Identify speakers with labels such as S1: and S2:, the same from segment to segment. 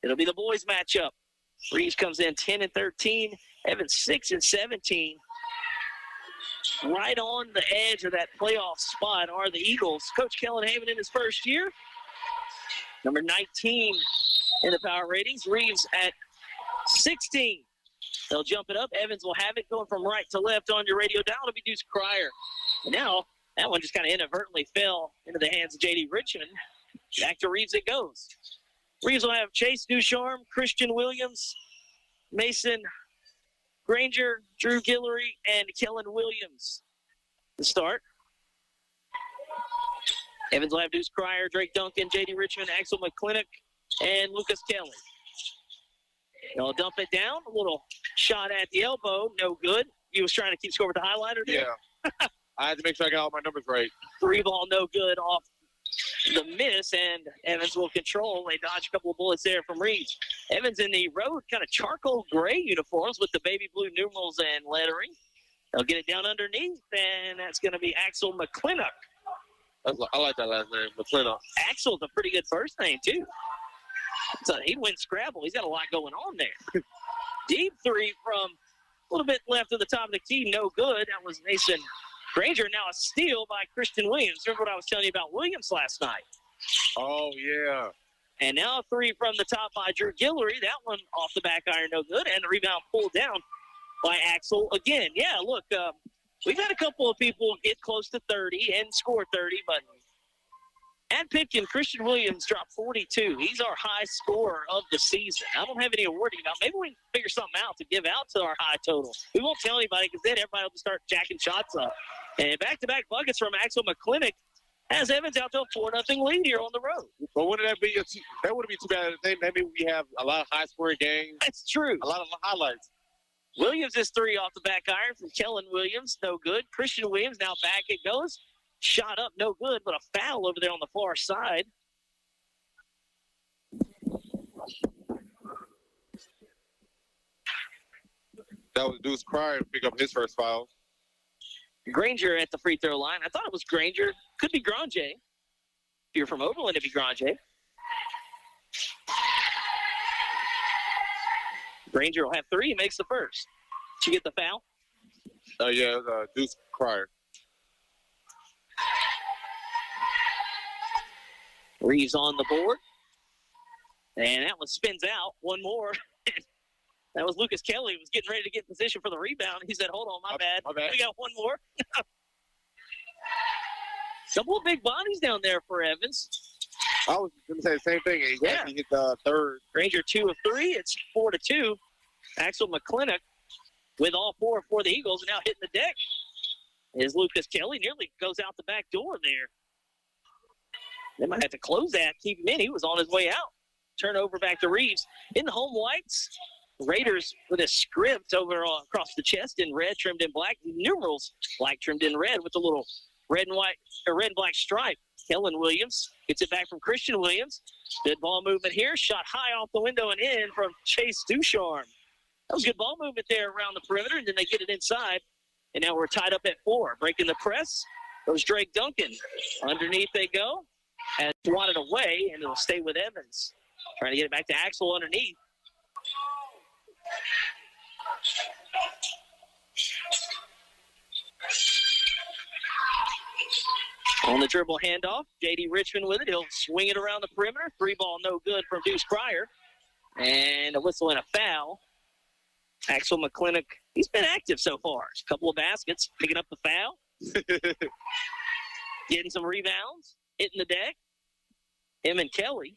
S1: It'll be the boys matchup. Reeves comes in 10-13. Evans 6-17. Right on the edge of that playoff spot are the Eagles. Coach Kellen Haven in his first year. Number 19 in the power ratings. Reeves at 16. They'll jump it up. Evans will have it going from right to left on your radio dial. It'll be Deuce Cryer. And now that one just kind of inadvertently fell into the hands of J.D. Richmond. Back to Reeves it goes. Reeves will have Chase Ducharme, Christian Williams, Mason Granger, Drew Guillory, and Kellen Williams to start. Evans will have Deuce Cryer, Drake Duncan, J.D. Richmond, Axel McClintock, and Lucas Kelly. They'll dump it down. A little shot at the elbow. No good. He was trying to keep score with the highlighter there.
S2: Yeah. I had to make sure I got all my numbers right.
S1: 3 ball, no good off the miss, and Evans will control. They dodge a couple of bullets there from Reeves. Evans in the road kind of charcoal gray uniforms with the baby blue numerals and lettering. They'll get it down underneath, and that's going to be Axel McClintock.
S2: I like that last name, McClintock.
S1: Axel's a pretty good first name, too. So he'd win Scrabble. He's got a lot going on there. Deep 3 from a little bit left of the top of the key, no good. That was Mason Granger. Now a steal by Christian Williams. Remember what I was telling you about Williams last night?
S2: Oh, yeah.
S1: And now a 3 from the top by Drew Guillory. That one off the back iron, no good. And the rebound pulled down by Axel again. Yeah, look, we've had a couple of people get close to 30 and score 30, but at Pitkin, Christian Williams dropped 42. He's our high scorer of the season. I don't have any awarding about. Maybe we can figure something out to give out to our high total. We won't tell anybody because then everybody will just start jacking shots up. And back-to-back buckets from Axel McClintock has Evans out to a 4-0 lead here on the road.
S2: But wouldn't that be that wouldn't be too bad. That means we have a lot of high-scoring games.
S1: That's true.
S2: A lot of highlights.
S1: Williams is 3 off the back iron from Kellen Williams. No good. Christian Williams now back it goes. Shot up, no good, but a foul over there on the far side.
S2: That was Deuce Cryer to pick up his first foul.
S1: Granger at the free throw line. I thought it was Granger. Could be Granger. If you're from Oberlin, it'd be Granger. Granger will have 3. He makes the first. Did you get the foul?
S2: Yeah, Deuce Cryer.
S1: Reeves on the board. And that one spins out. One more. That was Lucas Kelly. He was getting ready to get in position for the rebound. He said, hold on, my bad. We got one more. Couple of big bodies down there for Evans.
S2: I was going to say the same thing. He hit the third.
S1: Granger 2 of 3. It's 4-2. Axel McClintock with all 4 for the Eagles. And now hitting the deck is Lucas Kelly. Nearly goes out the back door there. They might have to close that, keep him in. He was on his way out. Turnover back to Reeves. In the home whites, Raiders with a script over across the chest in red, trimmed in black. Numerals black, trimmed in red with a little red and white or red and black stripe. Kellen Williams gets it back from Christian Williams. Good ball movement here. Shot high off the window and in from Chase Ducharme. That was good ball movement there around the perimeter, and then they get it inside. And now we're tied up at 4. Breaking the press goes Drake Duncan. Underneath they go. And swatted away, and it'll stay with Evans. Trying to get it back to Axel underneath. On the dribble handoff, J.D. Richmond with it. He'll swing it around the perimeter. 3 ball no good from Deuce Cryer. And a whistle and a foul. Axel McClintock, he's been active so far. A couple of baskets, picking up the foul. Getting some rebounds. Hitting the deck. Him and Kelly.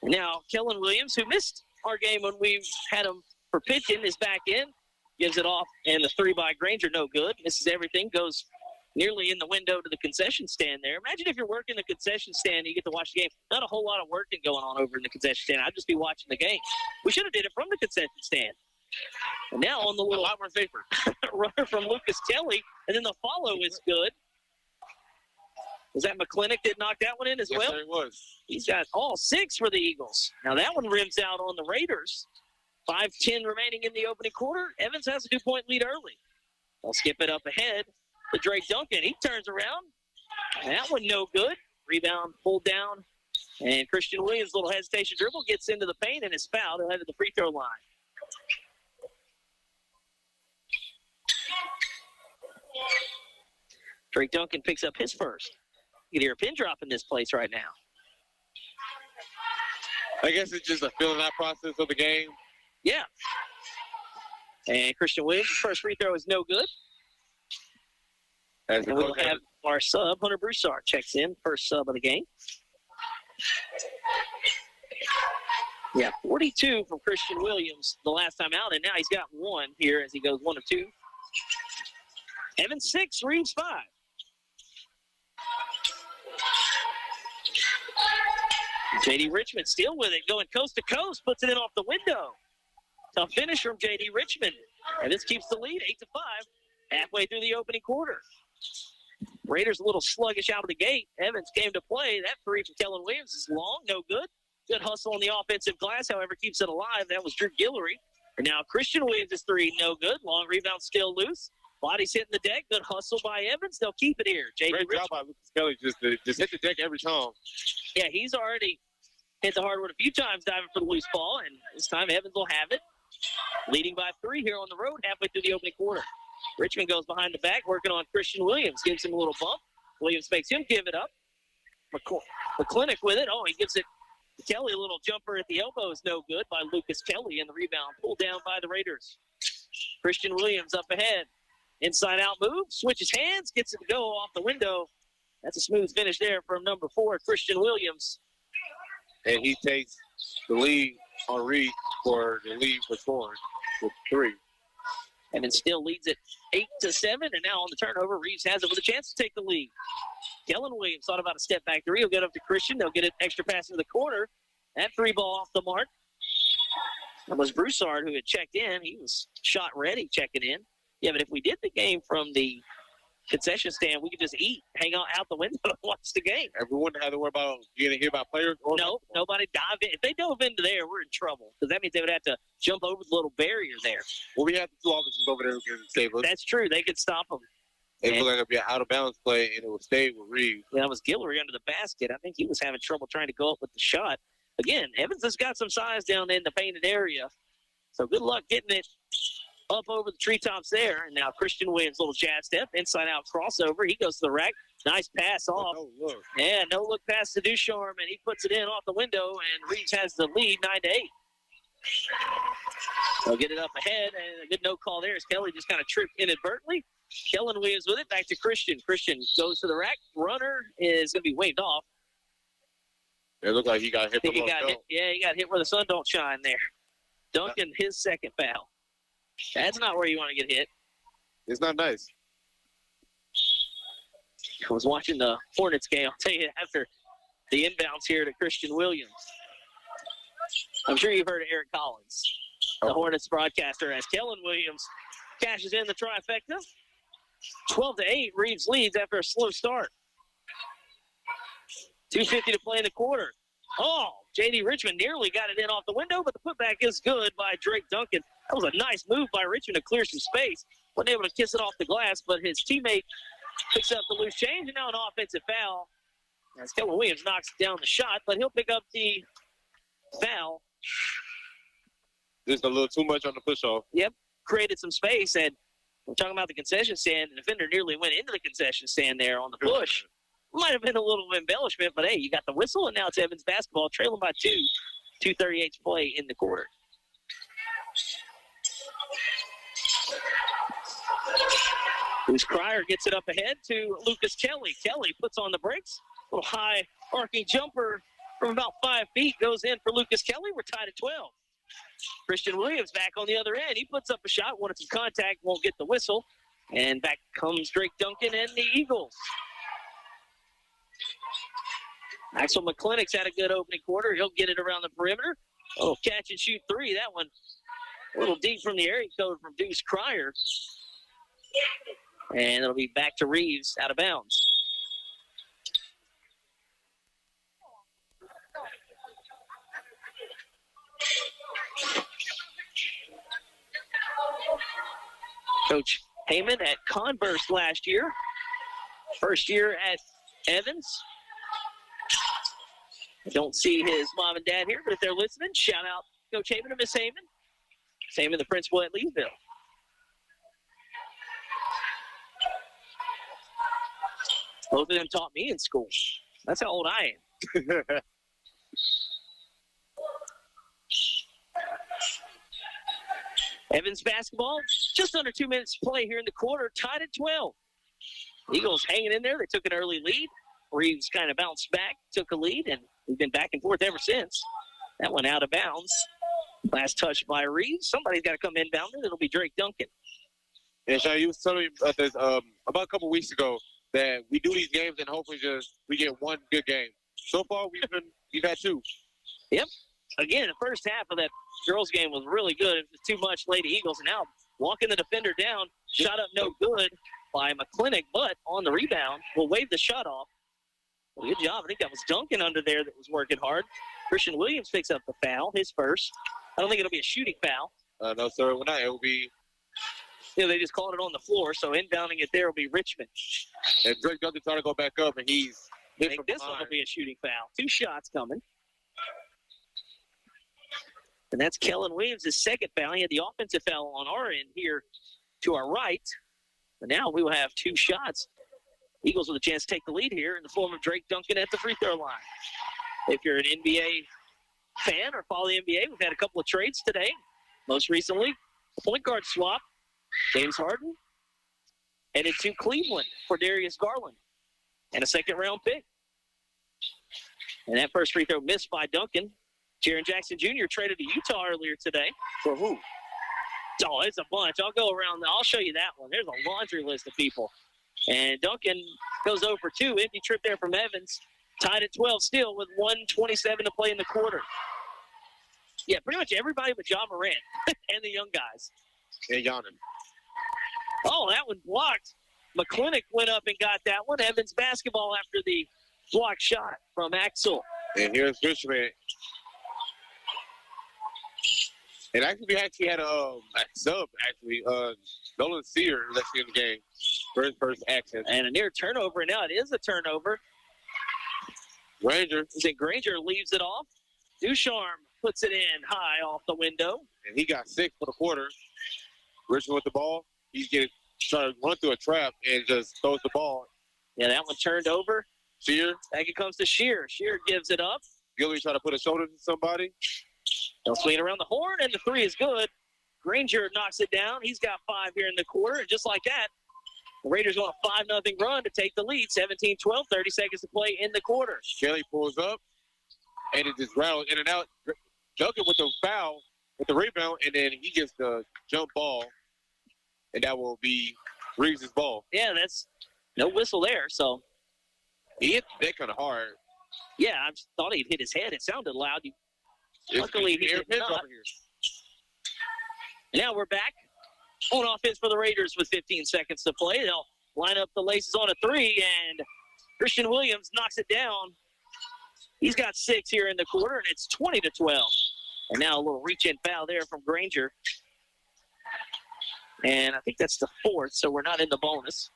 S1: Now, Kellen Williams, who missed our game when we had him for pitching, is back in. Gives it off, and the 3 by Granger, no good. Misses everything. Goes nearly in the window to the concession stand there. Imagine if you're working the concession stand and you get to watch the game. Not a whole lot of working going on over in the concession stand. I'd just be watching the game. We should have did it from the concession stand. And now on the little
S2: a lot more safer
S1: runner from Lucas Kelly, and then the follow is good. Was that McClintock that knocked that one in as well?
S2: Yes, sir, it was.
S1: He's got all 6 for the Eagles. Now that one rims out on the Raiders. 5:10 remaining in the opening quarter. Evans has a 2-point lead early. They'll skip it up ahead to Drake Duncan. He turns around. That one no good. Rebound pulled down And Christian Williams, little hesitation dribble, gets into the paint and is fouled. He'll head to the free throw line. Drake Duncan picks up his first. You can hear a pin drop in this place right now.
S2: I guess it's just a feeling out process of the game.
S1: Yeah. And Christian Williams' first free throw is no good.
S2: As
S1: And we'll have our sub, Hunter Broussard, checks in, first sub of the game. Yeah, 42 from Christian Williams the last time out, and now he's got one here as he goes 1 of 2. Evans 6, Reeves 5. J.D. Richmond still with it, going coast to coast, puts it in off the window. Tough finish from J.D. Richmond. And this keeps the lead, 8-5, halfway through the opening quarter. Raiders a little sluggish out of the gate. Evans came to play. That three from Kellen Williams is long, no good. Good hustle on the offensive glass, however, keeps it alive. That was Drew Guillory. And now Christian Williams' three, no good. Long rebound still loose. Bodies hitting the deck. Good hustle by Evans. They'll keep it here. J.D.
S2: Great job by Lucas Kelly. Just hit the deck every time.
S1: Yeah, he's already hit the hardwood a few times diving for the loose ball, and this time Evans will have it. Leading by 3 here on the road halfway through the opening quarter. Richmond goes behind the back, working on Christian Williams. Gives him a little bump. Williams makes him give it up. McClintock with it. Oh, he gives it to Kelly. A little jumper at the elbow is no good by Lucas Kelly, and the rebound pulled down by the Raiders. Christian Williams up ahead. Inside out move, switches hands, gets it to go off the window. That's a smooth finish there from number 4, Christian Williams.
S2: And he takes the lead on Reed for the lead for scoring with 3.
S1: And then still leads it 8-7. And now on the turnover, Reeves has it with a chance to take the lead. Kellen Williams thought about a step back three. He'll get up to Christian. They'll get an extra pass into the corner. That 3 ball off the mark. That was Broussard who had checked in. He was shot ready checking in. Yeah, but if we did the game from the concession stand, we could just eat, hang out the window, and watch the game.
S2: Everyone had to worry about getting hit by players.
S1: No, nobody dive in. If they dove into there, we're in trouble because that means they would have to jump over the little barrier there.
S2: Well, we have the 2 officers over there who can save us.
S1: That's true. They could stop them.
S2: It will end up being an out-of-bounds play, and it will stay with Reeves.
S1: Yeah, that was Guillory under the basket. I think he was having trouble trying to go up with the shot. Again, Evans has got some size down in the painted area. So good luck getting it up over the treetops there. And now Christian Williams, little jab step, inside-out crossover. He goes to the rack. Nice pass off.
S2: No look.
S1: Yeah, no look pass to Ducharme, and he puts it in off the window, and Reeves has the lead 9-8. They'll get it up ahead, and a good no call there as Kelly just kind of tripped inadvertently. Kellen Williams with it, back to Christian. Christian goes to the rack. Runner is going to be waved off.
S2: It looked like he got hit.
S1: I think he got hit. Yeah, he got hit where the sun don't shine there. Duncan, his second foul. That's not where you want to get hit.
S2: It's not nice.
S1: I was watching the Hornets game, I'll tell you, after the inbounds here to Christian Williams. I'm sure you've heard of Eric Collins, the Hornets broadcaster, as Kellen Williams cashes in the trifecta. 12-8, Reeves leads after a slow start. 2:50 to play in the quarter. Oh, J.D. Richmond nearly got it in off the window, but the putback is good by Drake Duncan. That was a nice move by Richmond to clear some space. Wasn't able to kiss it off the glass, but his teammate picks up the loose change, and now an offensive foul. As Kellen Williams knocks down the shot, but he'll pick up the foul.
S2: Just a little too much on the push-off.
S1: Yep, created some space, and we're talking about the concession stand. The defender nearly went into the concession stand there on the push. Might have been a little embellishment, but hey, you got the whistle, and now it's Evans basketball, trailing by 2. 2:38 to play in the quarter. Bruce Cryer gets it up ahead to Lucas Kelly. Kelly puts on the brakes. A little high arcing jumper from about 5 feet goes in for Lucas Kelly. We're tied at 12. Christian Williams back on the other end. He puts up a shot, wanted some contact, won't get the whistle. And back comes Drake Duncan and the Eagles. Axel McClintock's had a good opening quarter. He'll get it around the perimeter. Oh, catch and shoot 3. That one a little deep from the area code from Deuce Cryer. And it'll be back to Reeves out of bounds. Coach Heyman at Converse last year. First year at Evans. I don't see his mom and dad here, but if they're listening, shout out Coach Heyman and Miss Heyman. Miss Heyman, the principal at Leesville. Both of them taught me in school. That's how old I am. Evans basketball, just under 2 minutes to play here in the quarter, tied at 12. Eagles hanging in there. They took an early lead. Reeves kind of bounced back, took a lead, and we've been back and forth ever since. That went out of bounds. Last touch by Reeves. Somebody's got to come inbound. It'll be Drake Duncan.
S2: And Sean, you was telling me about this about a couple weeks ago that we do these games and hopefully we get one good game. So far, we've had two.
S1: Yep. Again, the first half of that girls' game was really good. It was too much Lady Eagles. And now walking the defender down, shot up no good by McClintock, but on the rebound, will wave the shot off. Well, good job. I think that was Duncan under there that was working hard. Christian Williams picks up the foul, his first. I don't think it'll be a shooting foul.
S2: No, sir. Well, not. It will be.
S1: They just called it on the floor, so inbounding it there will be Richmond.
S2: And Drake Duncan trying to go back up, and he's
S1: I think this one will be a shooting foul. 2 shots coming. And that's Kellen Williams' second foul. He had the offensive foul on our end here to our right. But now we will have 2 shots. Eagles with a chance to take the lead here in the form of Drake Duncan at the free throw line. If you're an NBA fan or follow the NBA, we've had a couple of trades today. Most recently, a point guard swap. James Harden headed to Cleveland for Darius Garland and a second-round pick. And that first free throw missed by Duncan. Jaron Jackson Jr. traded to Utah earlier today.
S2: For who?
S1: Oh, it's a bunch. I'll go around. I'll show you that one. There's a laundry list of people. And Duncan goes 0 for 2. Empty trip there from Evans. Tied at 12 still with 1:27 to play in the quarter. Yeah, pretty much everybody but John Morant and the young guys.
S2: And Giannis.
S1: Oh, that one blocked. McClintock went up and got that one. Evans basketball after the block shot from Axel.
S2: And here's Richmond. And actually, we had a sub, actually. Nolan Sear left in the game for his first action.
S1: And a near turnover. Now it is a turnover.
S2: Granger.
S1: Granger leaves it off. Ducharme puts it in high off the window.
S2: And he got 6 for the quarter. Richmond with the ball. He's trying to run through a trap and just throws the ball.
S1: Yeah, that one turned over.
S2: Shear.
S1: Back it comes to Shear. Shear gives it up.
S2: Gilly trying to put a shoulder to somebody.
S1: They'll swing it around the horn, and the 3 is good. Granger knocks it down. He's got 5 here in the quarter, and just like that, the Raiders want a 5-0 run to take the lead. 17-12, 30 seconds to play in the quarter.
S2: Kelly pulls up, and it just rattles in and out. Duncan with the foul, with the rebound, and then he gets the jump ball, and that will be Reeves' ball.
S1: Yeah, that's no whistle there, so.
S2: He hit that kind of hard.
S1: Yeah, I thought he'd hit his head. It sounded loud. Luckily, he did not. And now we're back on offense for the Raiders with 15 seconds to play. They'll line up the laces on a 3, and Christian Williams knocks it down. He's got 6 here in the quarter, and it's 20-12. And now a little reach-in foul there from Granger. And I think that's the 4th, so we're not in the bonus.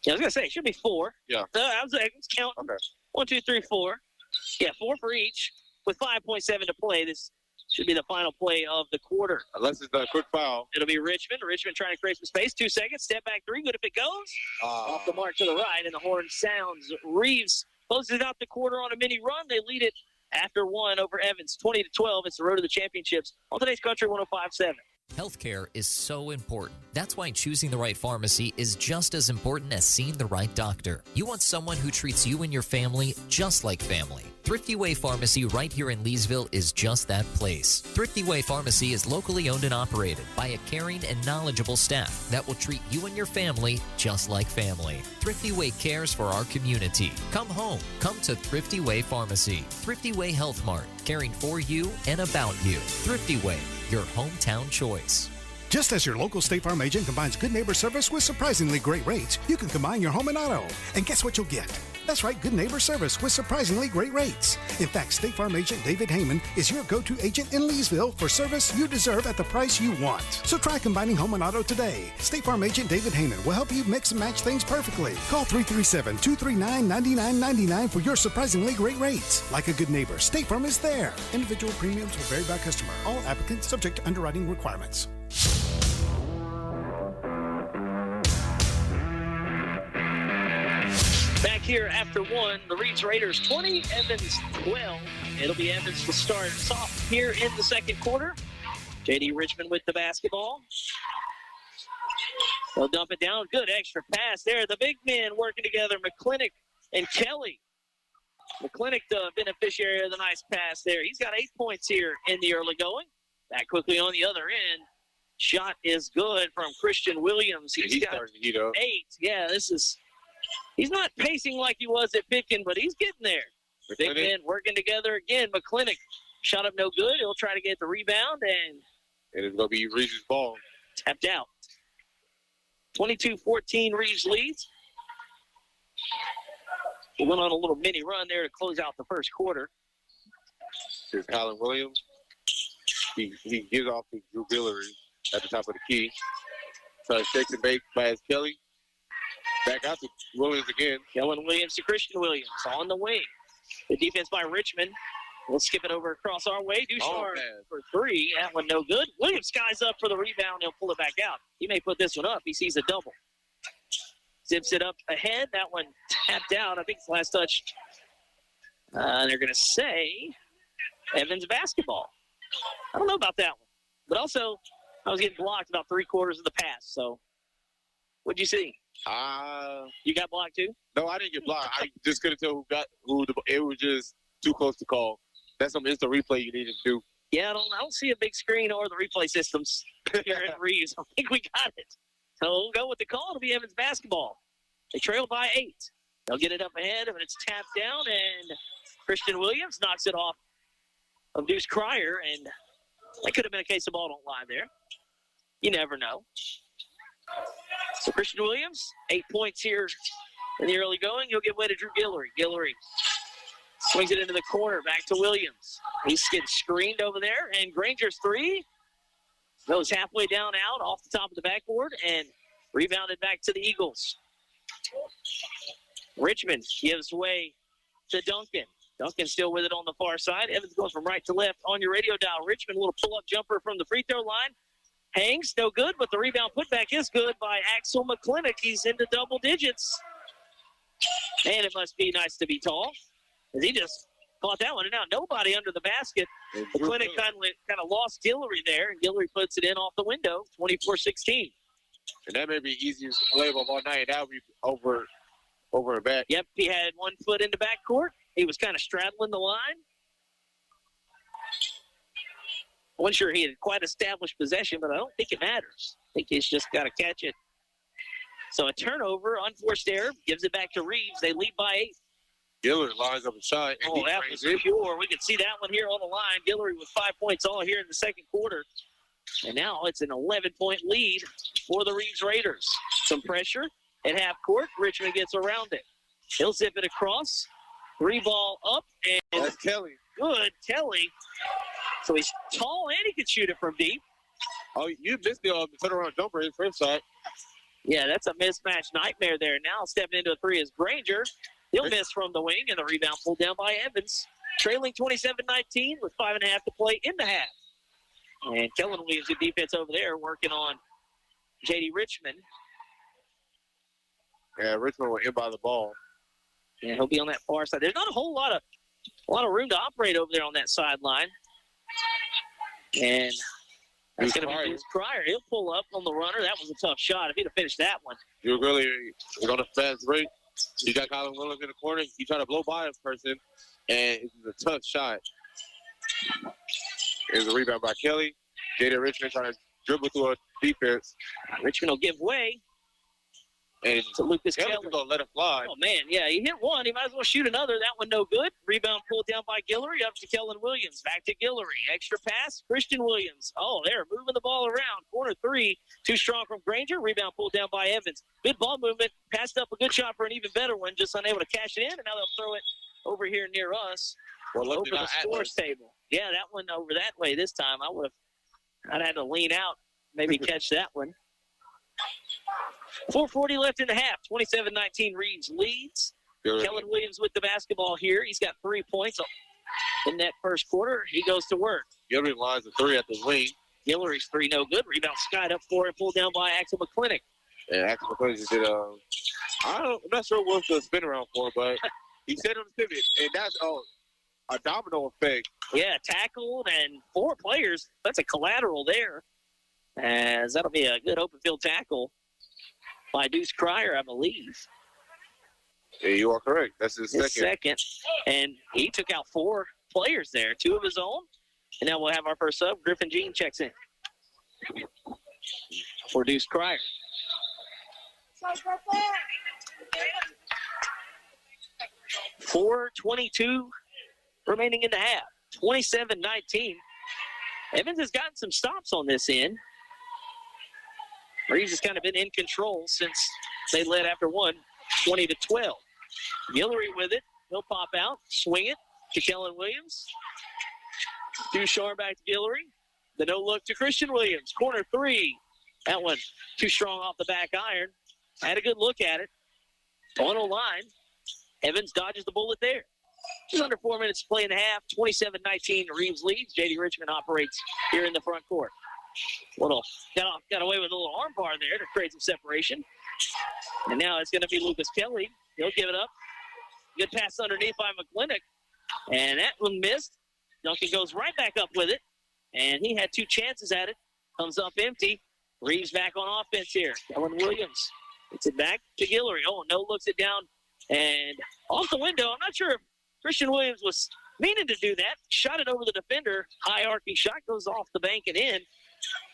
S1: Yeah, I was going to say, it should be 4.
S2: Yeah.
S1: I was counting.
S2: Okay.
S1: 1, 2, 3, 4. Yeah, 4 for each with 5.7 to play. This should be the final play of the quarter.
S2: Unless it's a quick foul.
S1: It'll be Richmond. Richmond trying to create some space. 2 seconds. Step back 3. Good if it goes. Off the mark to the right, and the horn sounds. Reeves closes out the quarter on a mini run. They lead it after 1 over Evans. 20-12. It's the road to the championships on today's Country 105.7.
S3: Healthcare is so important. That's why choosing the right pharmacy is just as important as seeing the right doctor. You want someone who treats you and your family just like family. Thrifty Way Pharmacy right here in Leesville is just that place. Thrifty Way Pharmacy is locally owned and operated by a caring and knowledgeable staff that will treat you and your family just like family. Thrifty Way cares for our community. Come home. Come to Thrifty Way Pharmacy. Thrifty Way Health Mart, caring for you and about you. Thrifty Way, your hometown choice.
S4: Just as your local State Farm agent combines good neighbor service with surprisingly great rates, you can combine your home and auto. And guess what you'll get? That's right, good neighbor service with surprisingly great rates. In fact, State Farm agent David Heyman is your go-to agent in Leesville for service you deserve at the price you want. So try combining home and auto today. State Farm agent David Heyman will help you mix and match things perfectly. Call 337-239-9999 for your surprisingly great rates. Like a good neighbor, State Farm is there. Individual premiums will vary by customer. All applicants subject to underwriting requirements.
S1: Back here after one, the Reeves Raiders 20, Evans 12. It'll be Evans to start us off here in the second quarter. J.D. Richmond with the basketball. They'll dump it down. Good extra pass there. The big men working together, McClintock and Kelly. McClintock, the beneficiary of the nice pass there. He's got 8 points here in the early going. Back quickly on the other end. Shot is good from Christian Williams. He's got
S2: starting to heat up.
S1: 8. Yeah, he's not pacing like he was at Pitkin, but he's getting there. Big men working together again. McClintock shot up no good. He'll try to get the rebound, and
S2: it's going to be Reeves' ball.
S1: Tapped out. 22-14 Reeves leads. We went on a little mini run there to close out the first quarter.
S2: Here's Colin Williams. He gives off to Drew Guillory at the top of the key. So shakes and bakes by Kelly. Back out to Williams again.
S1: Kellen Williams to Christian Williams on the wing. The defense by Richmond. We'll skip it over across our way. Duchard for 3. That one no good. Williams skies up for the rebound. He'll pull it back out. He may put this one up. He sees a double. Zips it up ahead. That one tapped out. I think it's the last touch. They're going to say Evans basketball. I don't know about that one. But also, I was getting blocked about 3/4 of the pass. So, what'd you see? You got blocked too?
S2: No, I didn't get blocked. I just couldn't tell it was just too close to call. That's some instant replay you need to do.
S1: Yeah, I don't see a big screen or the replay systems here at Reeves. I think we got it. So we'll go with the call. It'll be Evans basketball. They trail by 8. They'll get it up ahead, and it's tapped down, and Christian Williams knocks it off of Deuce Cryer, and that could have been a case of ball don't lie there. You never know. So Christian Williams, 8 points here in the early going. He'll give way to Drew Guillory. Guillory swings it into the corner, back to Williams. He's getting screened over there, and Granger's 3 goes halfway down out off the top of the backboard and rebounded back to the Eagles. Richmond gives way to Duncan. Duncan still with it on the far side. Evans going from right to left on your radio dial. Richmond, a little pull-up jumper from the free throw line. Hangs, no good, but the rebound putback is good by Axel McClintock. He's into double digits. And it must be nice to be tall, as he just caught that one. And now nobody under the basket. McClintock kind of lost Guillory there, and Guillory puts it in off the window, 24-16.
S2: And that may be easiest play of all night. That would be over and back.
S1: Yep, he had 1 foot into backcourt. He was kind of straddling the line. I wasn't sure he had quite established possession, but I don't think it matters. I think he's just got to catch it. So a turnover, unforced error, gives it back to Reeves. They lead by 8.
S2: Guillory lines up a shot.
S1: Oh, that was pure. We can see that one here on the line. Guillory with 5 points all here in the second quarter. And now it's an 11-point lead for the Reeves Raiders. Some pressure at half court. Richmond gets around it. He'll zip it across. 3-ball up. And
S2: that's Kelly.
S1: Good, Kelly. So he's tall and he can shoot it from deep.
S2: Oh, you missed the turnaround jumper in front side.
S1: Yeah, that's a mismatch nightmare there. Now stepping into a 3 is Granger. He'll miss from the wing, and the rebound pulled down by Evans. Trailing 27-19 with 5.5 to play in the half. And Kellen Williams, good defense over there, working on J.D. Richmond.
S2: Yeah, Richmond will inbound the ball.
S1: And he'll be on that far side. There's not a whole lot of room to operate over there on that sideline. And that's going to be Deuce Cryer. He'll pull up on the runner. That was a tough shot. If he'd have finished that one.
S2: You're really on a fast break. You got Colin Williams in the corner. You try to blow by a person, and it's a tough shot. Here's a rebound by Kelly. J.D. Richmond trying to dribble through a defense.
S1: Richmond will give way.
S2: And
S1: to Lucas
S2: Kelly's
S1: Kelly.
S2: going to let it fly.
S1: Oh, man, yeah, he hit one. He might as well shoot another. That one no good. Rebound pulled down by Guillory, up to Kellen Williams. Back to Guillory. Extra pass, Christian Williams. Oh, they're moving the ball around. Corner three, too strong from Granger. Rebound pulled down by Evans. Good ball movement. Passed up a good shot for an even better one. Just unable to cash it in, and now they'll throw it over here near us.
S2: Well,
S1: over the scores table. Yeah, that one over that way this time. I'd had to lean out, maybe catch that one. 4:40 left in the half. 27-19 Reeves leads. Kellen Williams with the basketball here. He's got 3 points in that first quarter. He goes to work.
S2: Guillory lines a three at the wing.
S1: Guillory's three no good. Rebound skied up for it, pulled down by Axel McClintock.
S2: And Axel McClintock just did I'm not sure what the spin around for, but he said on the pivot, and that's a domino effect.
S1: Yeah, tackled and 4 players. That's a collateral there. As that'll be a good open field tackle by Deuce Cryer, I believe.
S2: Yeah, you are correct. That's his second.
S1: And he took out 4 players there, 2 of his own. And now we'll have our first sub. Griffin Jean checks in for Deuce Cryer. 4:22 remaining in the half. 27-19. Evans has gotten some stops on this end. Reeves has kind of been in control since they led after one, 20-12. Guillory with it. He'll pop out, swing it to Kellen Williams. Ducharme back to Guillory. The no look to Christian Williams. Corner three. That one too strong off the back iron. Had a good look at it. On a line. Evans dodges the bullet there. Just under 4 minutes to play in the half. 27-19 Reeves leads. J.D. Richmond operates here in the front court. Got away with a little arm bar there to create some separation. And now it's going to be Lucas Kelly. He'll give it up. Good pass underneath by McClintock. And that one missed. Duncan goes right back up with it. And he had 2 chances at it. Comes up empty. Reeves back on offense here. Kellen Williams gets it back to Guillory. Oh, no, looks it down. And off the window. I'm not sure if Christian Williams was meaning to do that. Shot it over the defender. High arcing shot goes off the bank and in.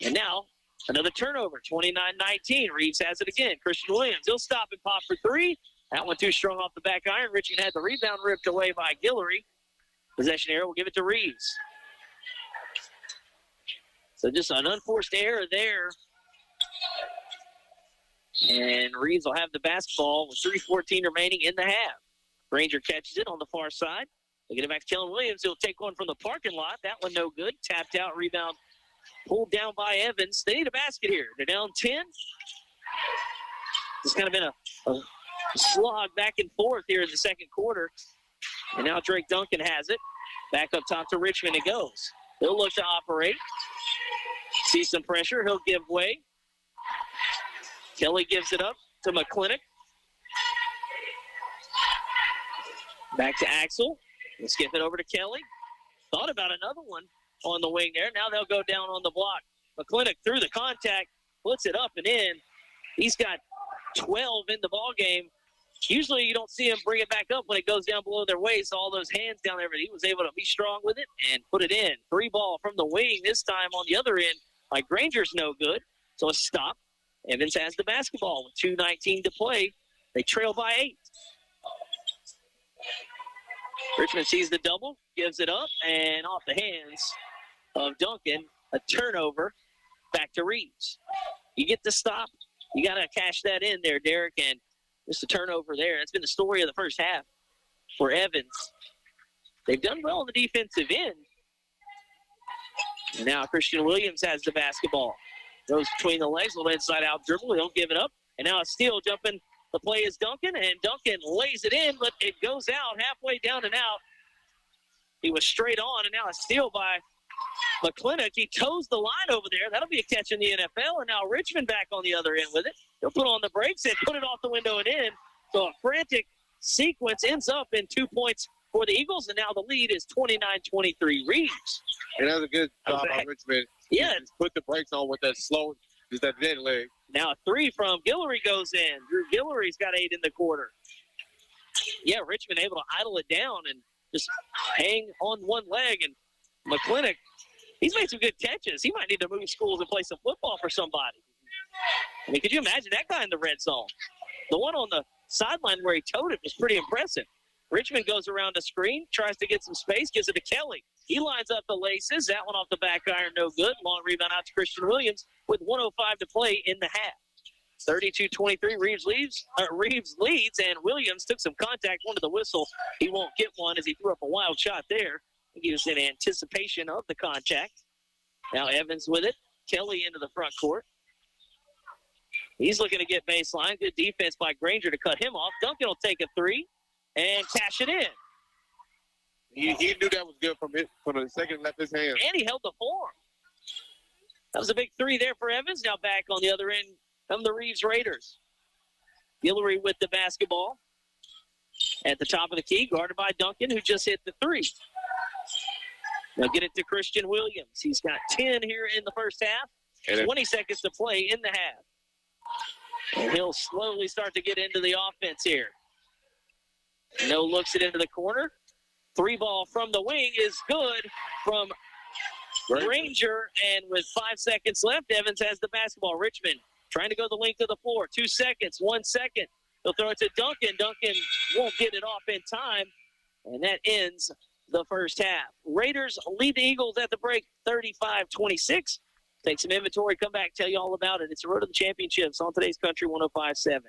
S1: And now another turnover. 29-19. Reeves has it again. Christian Williams. He'll stop and pop for 3. That one too strong off the back iron. Richmond had the rebound ripped away by Guillory. Possession error. We'll give it to Reeves. So just an unforced error there. And Reeves will have the basketball with 3:14 remaining in the half. Granger catches it on the far side. They get it back to Kellen Williams. He'll take one from the parking lot. That one no good. Tapped out. Rebound pulled down by Evans. They need a basket here. They're down 10. It's kind of been a slog back and forth here in the second quarter. And now Drake Duncan has it. Back up top to Richmond it goes. He'll look to operate. See some pressure. He'll give way. Kelly gives it up to McClintock. Back to Axel. We'll skip it over to Kelly. Thought about another one on the wing there. Now they'll go down on the block. McClintock through the contact, puts it up and in. He's got 12 in the ball game. Usually you don't see him bring it back up when it goes down below their waist. All those hands down there, but he was able to be strong with it and put it in. 3 ball from the wing this time on the other end. Like Granger's no good. So a stop. Evans has the basketball with 2:19 to play. They trail by 8. Richmond sees the double, gives it up, and off the hands of Duncan, a turnover back to Reeves. You get the stop. You got to cash that in there, Derek, and just a turnover there. That's been the story of the first half for Evans. They've done well on the defensive end. And now Christian Williams has the basketball. Goes between the legs, a little inside-out dribble. He'll give it up. And now a steal jumping. The play is Duncan, and Duncan lays it in, but it goes out halfway down and out. He was straight on, and now a steal by McClintock. He toes the line over there. That'll be a catch in the NFL, and now Richmond back on the other end with it. He'll put on the brakes and put it off the window and in. So a frantic sequence ends up in 2 points for the Eagles, and now the lead is 29-23 Reeves.
S2: And that was a good job by Richmond.
S1: Yeah.
S2: Just put the brakes on with that slow, just that dead leg.
S1: Now a 3 from Guillory goes in. Drew Guillory's got 8 in the quarter. Yeah, Richmond able to idle it down and just hang on one leg. And McClintock, he's made some good catches. He might need to move schools and play some football for somebody. I mean, could you imagine that guy in the red zone? The one on the sideline where he towed it was pretty impressive. Richmond goes around the screen, tries to get some space, gives it to Kelly. He lines up the laces. That one off the back iron, no good. Long rebound out to Christian Williams with 1:05 to play in the half. 32-23, Reeves leads, and Williams took some contact, wanted the whistle. He won't get one as he threw up a wild shot there. He was in anticipation of the contact. Now Evans with it. Kelly into the front court. He's looking to get baseline. Good defense by Granger to cut him off. Duncan will take a three and cash it in.
S2: He knew that was good from the second left his hand.
S1: And he held the form. That was a big three there for Evans. Now back on the other end come the Reeves Raiders. Guillory with the basketball at the top of the key, guarded by Duncan, who just hit the three. Now get it to Christian Williams. He's got 10 here in the first half. 20 seconds to play in the half. And he'll slowly start to get into the offense here. No looks it into the corner. Three ball from the wing is good from Granger. And with 5 seconds left, Evans has the basketball. Richmond trying to go the length of the floor. 2 seconds, 1 second. He'll throw it to Duncan. Duncan won't get it off in time. And that ends the first half. Raiders lead the Eagles at the break 35-26. Take some inventory, come back, tell you all about it. It's the road to the championships on today's Country 105.7.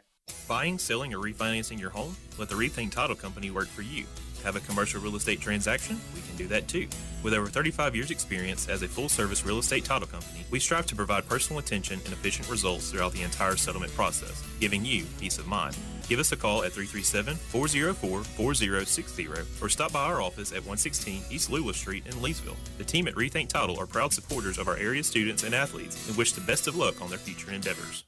S5: Buying, selling, or refinancing your home? Let the Rethink Title Company work for you. Have a commercial real estate transaction? We can do that too. With over 35 years experience as a full-service real estate title company, we strive to provide personal attention and efficient results throughout the entire settlement process, giving you peace of mind. Give us a call at 337-404-4060 or stop by our office at 116 East Lula Street in Leesville. The team at Rethink Title are proud supporters of our area students and athletes and wish the best of luck on their future endeavors.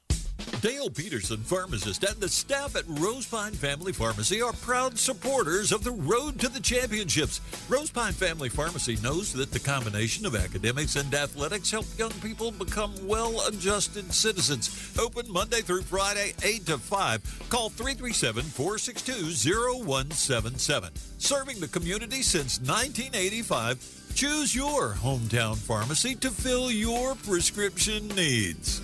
S6: Dale Peterson, pharmacist, and the staff at Rosepine Family Pharmacy are proud supporters of the Road to the Championships. Rosepine Family Pharmacy knows that the combination of academics and athletics help young people become well-adjusted citizens. Open Monday through Friday, 8 to 5. Call 337-462-0177. Serving the community since 1985, choose your hometown pharmacy to fill your prescription needs.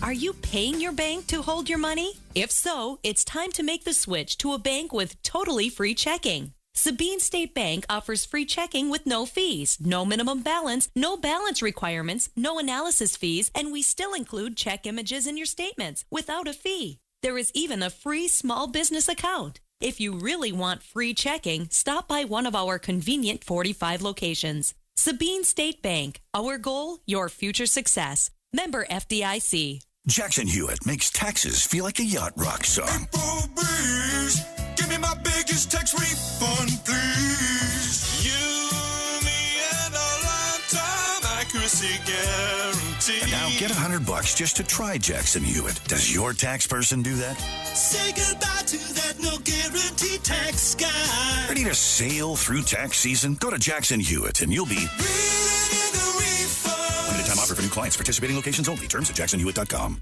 S7: Are you paying your bank to hold your money? If so, it's time to make the switch to a bank with totally free checking. Sabine State Bank offers free checking with no fees, no minimum balance, no balance requirements, no analysis fees, and we still include check images in your statements without a fee. There is even a free small business account. If you really want free checking, stop by one of our convenient 45 locations. Sabine State Bank. Our goal, your future success. Member FDIC.
S8: Jackson Hewitt makes taxes feel like a yacht rock song.
S9: April breeze, give me my biggest tax refund, please. You, me, and a lifetime accuracy guarantee.
S8: And now get $100 just to try Jackson Hewitt. Does your tax person do that?
S9: Say goodbye to that no guarantee tax guy.
S8: Ready to sail through tax season? Go to Jackson Hewitt and you'll be... Limited time offer for new clients. Participating locations only. Terms at jacksonhewitt.com.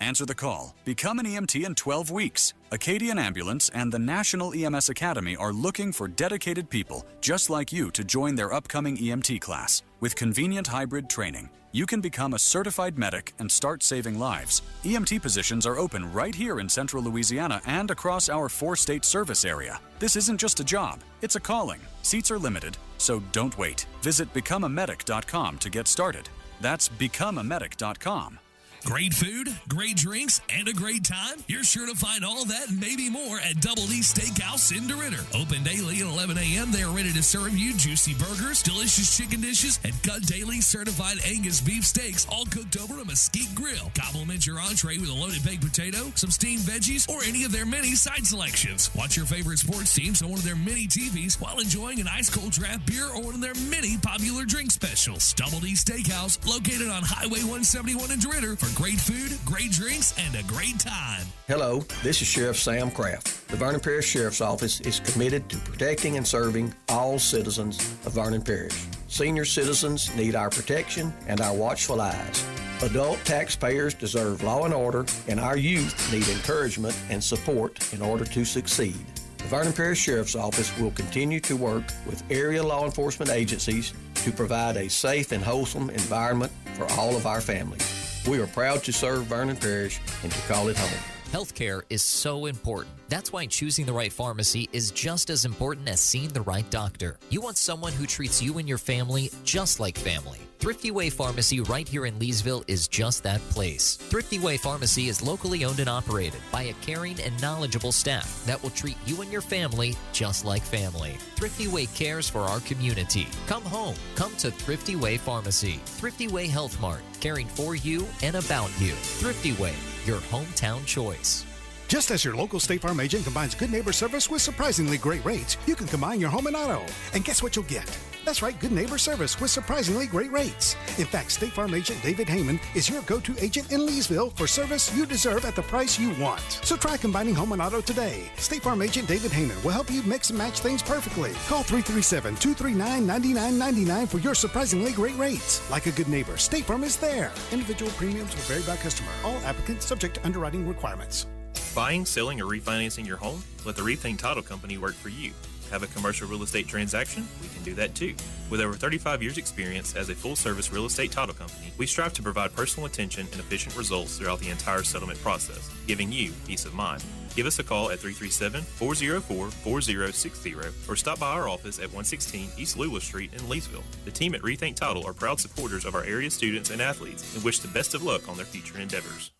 S10: Answer the call. Become an EMT in 12 weeks. Acadian Ambulance and the National EMS Academy are looking for dedicated people just like you to join their upcoming EMT class. With convenient hybrid training, you can become a certified medic and start saving lives. EMT positions are open right here in central Louisiana and across our 4-state service area. This isn't just a job, it's a calling. Seats are limited, so don't wait. Visit becomeamedic.com to get started. That's becomeamedic.com.
S11: Great food, great drinks, and a great time? You're sure to find all that and maybe more at Double D Steakhouse in DeRidder. Open daily at 11 a.m. They are ready to serve you juicy burgers, delicious chicken dishes, and cut daily certified Angus beef steaks, all cooked over a mesquite grill. Compliment your entree with a loaded baked potato, some steamed veggies, or any of their many side selections. Watch your favorite sports teams on one of their mini TVs while enjoying an ice-cold draft beer or one of their many popular drink specials. Double D Steakhouse, located on Highway 171 in DeRidder, for great food, great drinks, and a great time.
S12: Hello, this is Sheriff Sam Kraft. The Vernon Parish Sheriff's Office is committed to protecting and serving all citizens of Vernon Parish. Senior citizens need our protection and our watchful eyes. Adult taxpayers deserve law and order, and our youth need encouragement and support in order to succeed. The Vernon Parish Sheriff's Office will continue to work with area law enforcement agencies to provide a safe and wholesome environment for all of our families. We are proud to serve Vernon Parish and to call it home.
S3: Healthcare is so important. That's why choosing the right pharmacy is just as important as seeing the right doctor. You want someone who treats you and your family just like family. Thrifty Way Pharmacy right here in Leesville is just that place. Thrifty Way Pharmacy is locally owned and operated by a caring and knowledgeable staff that will treat you and your family just like family. Thrifty Way cares for our community. Come home. Come to Thrifty Way Pharmacy. Thrifty Way Health Mart, caring for you and about you. Thrifty Way, your hometown choice.
S4: Just as your local State Farm agent combines good neighbor service with surprisingly great rates, you can combine your home and auto. And guess what you'll get? That's right, good neighbor service with surprisingly great rates. In fact, State Farm agent David Heyman is your go-to agent in Leesville for service you deserve at the price you want. So try combining home and auto today. State Farm agent David Heyman will help you mix and match things perfectly. Call 337-239-9999 for your surprisingly great rates. Like a good neighbor, State Farm is there. Individual premiums will vary by customer. All applicants subject to underwriting requirements.
S5: Buying, selling, or refinancing your home? Let the Reeves Title Company work for you. Have a commercial real estate transaction? We can do that too. With over 35 years experience as a full-service real estate title company, we strive to provide personal attention and efficient results throughout the entire settlement process, giving you peace of mind. Give us a call at 337-404-4060 or stop by our office at 116 East Lewis Street in Leesville. The team at Rethink Title are proud supporters of our area students and athletes and wish the best of luck on their future endeavors.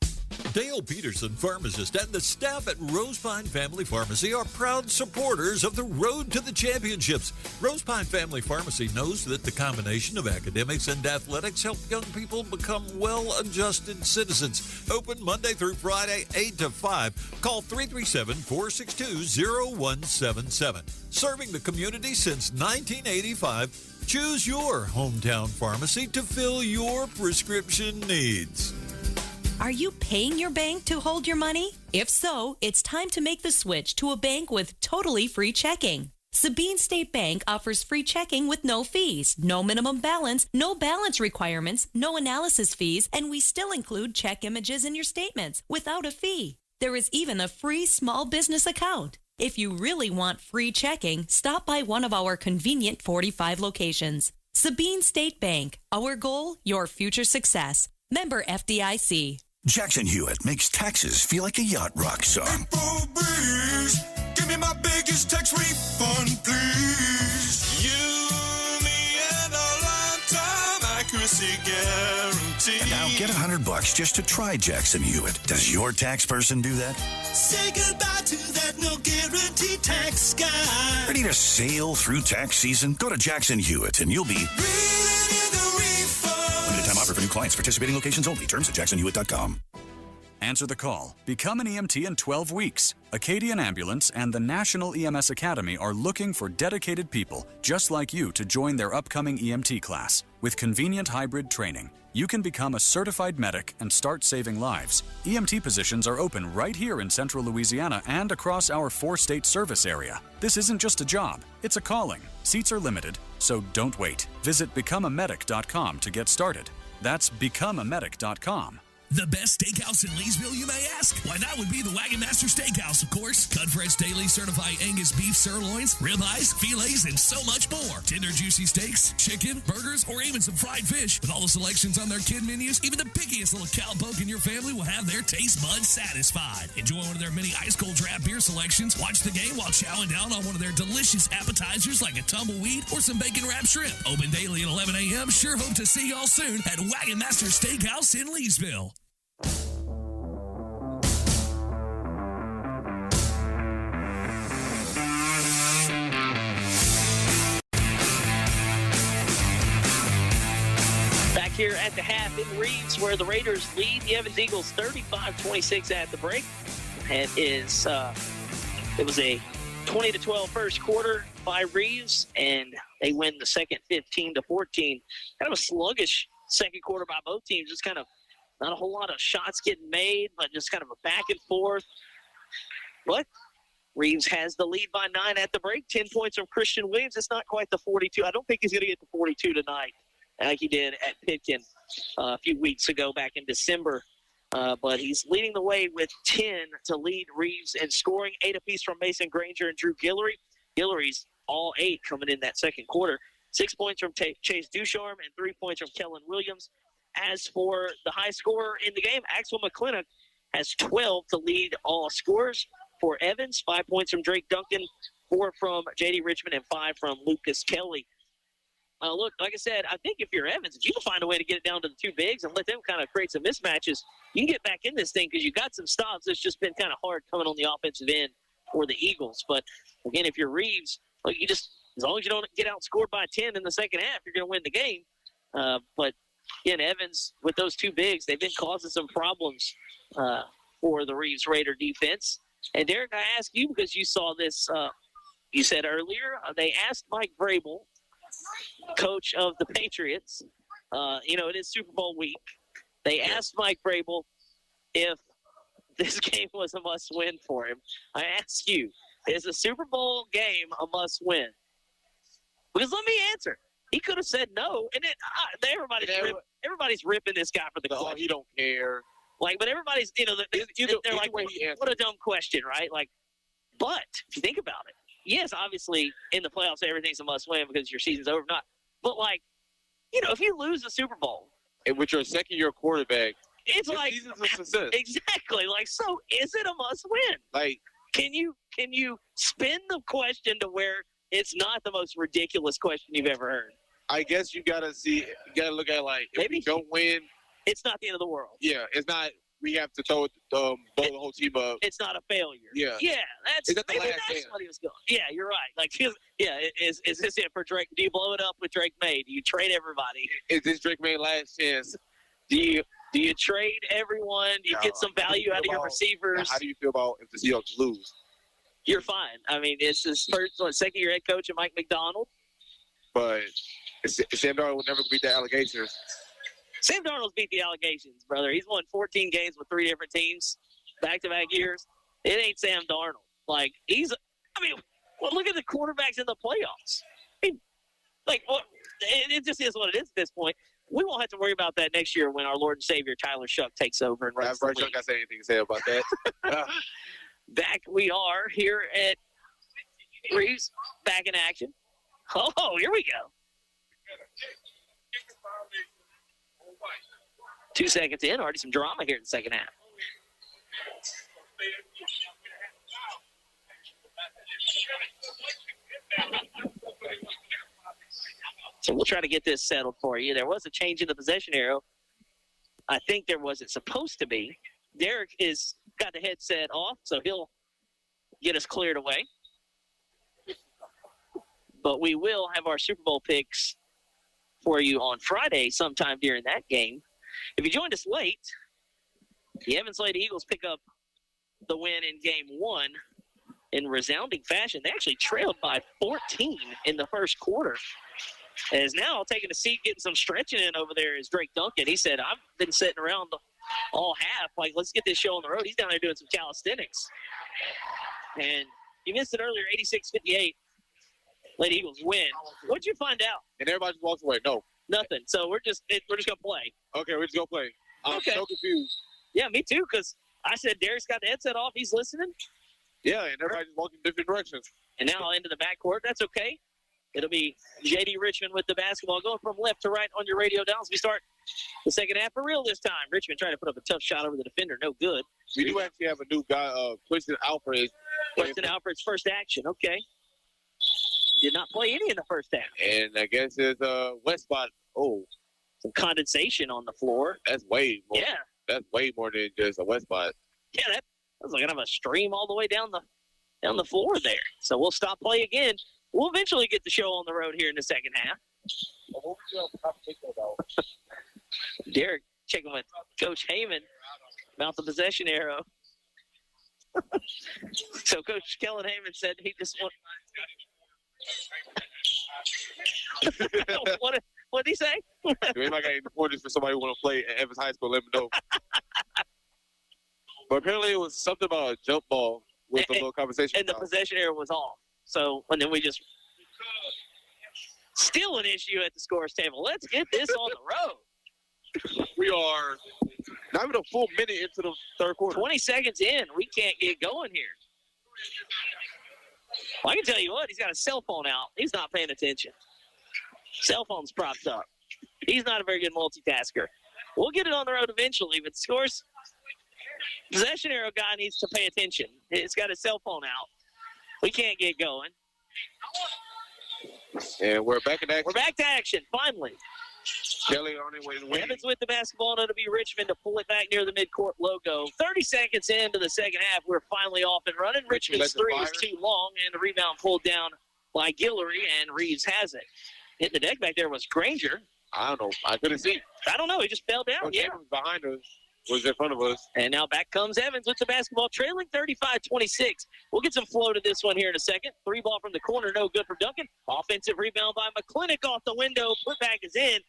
S6: Dale Peterson, pharmacist, and the staff at Rosepine Family Pharmacy are proud supporters of the Road to the Championships. Rosepine Family Pharmacy knows that the combination of academics and athletics help young people become well-adjusted citizens. Open Monday through Friday, 8 to 5. Call 337-462-0177. Serving the community since 1985, choose your hometown pharmacy to fill your prescription needs.
S7: Are you paying your bank to hold your money? If so, it's time to make the switch to a bank with totally free checking. Sabine State Bank offers free checking with no fees, no minimum balance, no balance requirements, no analysis fees, and we still include check images in your statements without a fee. There is even a free small business account. If you really want free checking, stop by one of our convenient 45 locations. Sabine State Bank. Our goal, your future success. Member FDIC.
S8: Jackson Hewitt makes taxes feel like a yacht rock song.
S9: April breeze, give me my biggest tax refund, please. You, me, and a lifetime accuracy guarantee.
S8: And now get $100 just to try Jackson Hewitt. Does your tax person do that?
S9: Say goodbye to that no guarantee tax guy.
S8: Ready to sail through tax season? Go to Jackson Hewitt and you'll be
S9: Reeling in the refund.
S8: limited time offer for new clients. Participating locations only. Terms at jacksonhewitt.com.
S10: Answer the call. Become an EMT in 12 weeks. Acadian Ambulance and the National EMS Academy are looking for dedicated people just like you to join their upcoming EMT class. With convenient hybrid training, you can become a certified medic and start saving lives. EMT positions are open right here in central Louisiana and across our 4-state service area. This isn't just a job, it's a calling. Seats are limited, so don't wait. Visit becomeamedic.com to get started. That's becomeamedic.com.
S11: The best steakhouse in Leesville, you may ask? Why, that would be the Wagon Master Steakhouse, of course. Cut fresh daily certified Angus beef sirloins, ribeyes, fillets, and so much more. Tender, juicy steaks, chicken, burgers, or even some fried fish. With all the selections on their kid menus, even the pickiest little cowpoke in your family will have their taste buds satisfied. Enjoy one of their many ice-cold draft beer selections. Watch the game while chowing down on one of their delicious appetizers like a tumbleweed or some bacon-wrapped shrimp. Open daily at 11 a.m. Sure hope to see y'all soon at Wagon Master Steakhouse in Leesville.
S1: Back here at the half in Reeves, where the Raiders lead the Evans Eagles 35-26 at the break. And it was a 20-12 first quarter by Reeves, and they win the second 15-14. Kind of a sluggish second quarter by both teams, just kind of not a whole lot of shots getting made, but just kind of a back and forth. But Reeves has the lead by 9 at the break. 10 points from Christian Williams. It's not quite the 42. I don't think he's going to get to 42 tonight like he did at Pitkin a few weeks ago back in December. But he's leading the way with 10 to lead Reeves in scoring. 8 apiece from Mason Granger and Drew Guillory. Guillory's all 8 coming in that second quarter. 6 points from Chase Ducharme and 3 points from Kellen Williams. As for the high scorer in the game, Axel McClintock has 12 to lead all scores for Evans. 5 points from Drake Duncan, 4 from J.D. Richmond, and 5 from Lucas Kelly. Look, like I said, I think if you're Evans, if you can find a way to get it down to the two bigs and let them kind of create some mismatches, you can get back in this thing because you got some stops. It's just been kind of hard coming on the offensive end for the Eagles. But, again, if you're Reeves, look, you just as long as you don't get outscored by 10 in the second half, you're going to win the game. But, again, Evans, with those two bigs, they've been causing some problems for the Reeves Raider defense. And, Derek, I ask you because you saw this, you said earlier, they asked Mike Vrabel, coach of the Patriots, it is Super Bowl week. They asked Mike Vrabel if this game was a must-win for him. I ask you, is a Super Bowl game a must-win? Because let me answer. He could have said no, and everybody's ripping this guy for the question.
S2: He don't care.
S1: But everybody's, they're like, what a dumb question, right? But if you think about it, yes, obviously in the playoffs everything's a must-win because your season's over. But if you lose the Super Bowl,
S2: and with your second-year quarterback,
S1: it's like
S2: season's a success.
S1: Exactly. So is it a must-win? Can you spin the question to where it's not the most ridiculous question you've ever heard?
S2: I guess you gotta look at if we don't win,
S1: it's not the end of the world.
S2: Yeah, it's not. We have to throw the whole team up.
S1: It's not a failure.
S2: Yeah.
S1: Yeah, that's what he was going. Yeah, you're right. Is this it for Drake? Do you blow it up with Drake May? Do you trade everybody?
S2: Is this Drake May last chance?
S1: Do you trade everyone? Do you get some value out of your receivers?
S2: How do you feel about if the Seahawks lose?
S1: You're fine. I mean, it's his second-year head coach, Mike McDonald.
S2: But Sam Darnold will never beat the allegations.
S1: Sam Darnold's beat the allegations, brother. He's won 14 games with 3 different teams, back-to-back years. It ain't Sam Darnold. Look at the quarterbacks in the playoffs. It just is what it is at this point. We won't have to worry about that next year when our Lord and Savior Tyler Shuck takes over and runs the league.
S2: Bryce Young got to say anything to say about that.
S1: Back we are here at Reeves, back in action. Oh, here we go. 2 seconds in, already some drama here in the second half. So we'll try to get this settled for you. There was a change in the possession arrow. I think there wasn't supposed to be. Derek is got the headset off, so he'll get us cleared away. But we will have our Super Bowl picks for you on Friday sometime during that game. If you joined us late, the Evans Lady Eagles pick up the win in Game 1 in resounding fashion. They actually trailed by 14 in the first quarter. And is now taking a seat, getting some stretching in over there is Drake Duncan. He said, I've been sitting around all half. Let's get this show on the road. He's down there doing some calisthenics. And you missed it earlier, 86-58. Lady Eagles win. What'd you find out?
S2: And everybody just walks away. No.
S1: Nothing. So we're just gonna play.
S2: Okay, we're just gonna play. I'm so confused.
S1: Yeah, me too. Because I said Derek's got the headset off. He's listening.
S2: Yeah, and everybody just walking in different directions.
S1: And now into the backcourt. That's okay. It'll be J.D. Richmond with the basketball going from left to right on your radio dials. We start the second half for real this time. Richmond trying to put up a tough shot over the defender. No good.
S2: We do actually have a new guy, Twisted Alfred.
S1: Twisted Alfred's first action. Okay. Did not play any in the first half.
S2: And I guess it's wet spot. Oh.
S1: Some condensation on the floor.
S2: That's way more.
S1: Yeah.
S2: That's way more than just a wet spot.
S1: Yeah, that was like kind of a stream all the way down the floor there. So we'll stop play again. We'll eventually get the show on the road here in the second half. Derek checking with Coach Heyman about the possession arrow. So Coach Kellen Heyman said he just what did he say?
S2: If anybody got any pointers for somebody who want to play at Evans High School, let me know. But apparently it was something about a jump ball with a little conversation.
S1: And the possession arrow was off. So, and then we just still an issue at the scores table. Let's get this on the road.
S2: We are not even a full minute into the third quarter.
S1: 20 seconds in. We can't get going here. Well, I can tell you what, he's got a cell phone out. He's not paying attention. Cell phone's propped up. He's not a very good multitasker. We'll get it on the road eventually, but scores Possession arrow guy needs to pay attention. He's got his cell phone out. We can't get going.
S2: And we're back in action.
S1: We're back to action, finally.
S2: Kelly on his way to win.
S1: Evans with the basketball, and it'll be Richmond to pull it back near the midcourt logo. 30 seconds into the second half, we're finally off and running. Richmond's three was too long, and the rebound pulled down by Guillory, and Reeves has it. Hitting the deck back there was Granger.
S2: I don't know. I couldn't see.
S1: I don't know. He just fell down.
S2: Coach
S1: Yeah.
S2: Evans behind us was in front of us.
S1: And now back comes Evans with the basketball, trailing 35-26. We'll get some flow to this one here in a second. Three ball from the corner, no good for Duncan. Offensive rebound by McClintock off the window. Putback is in,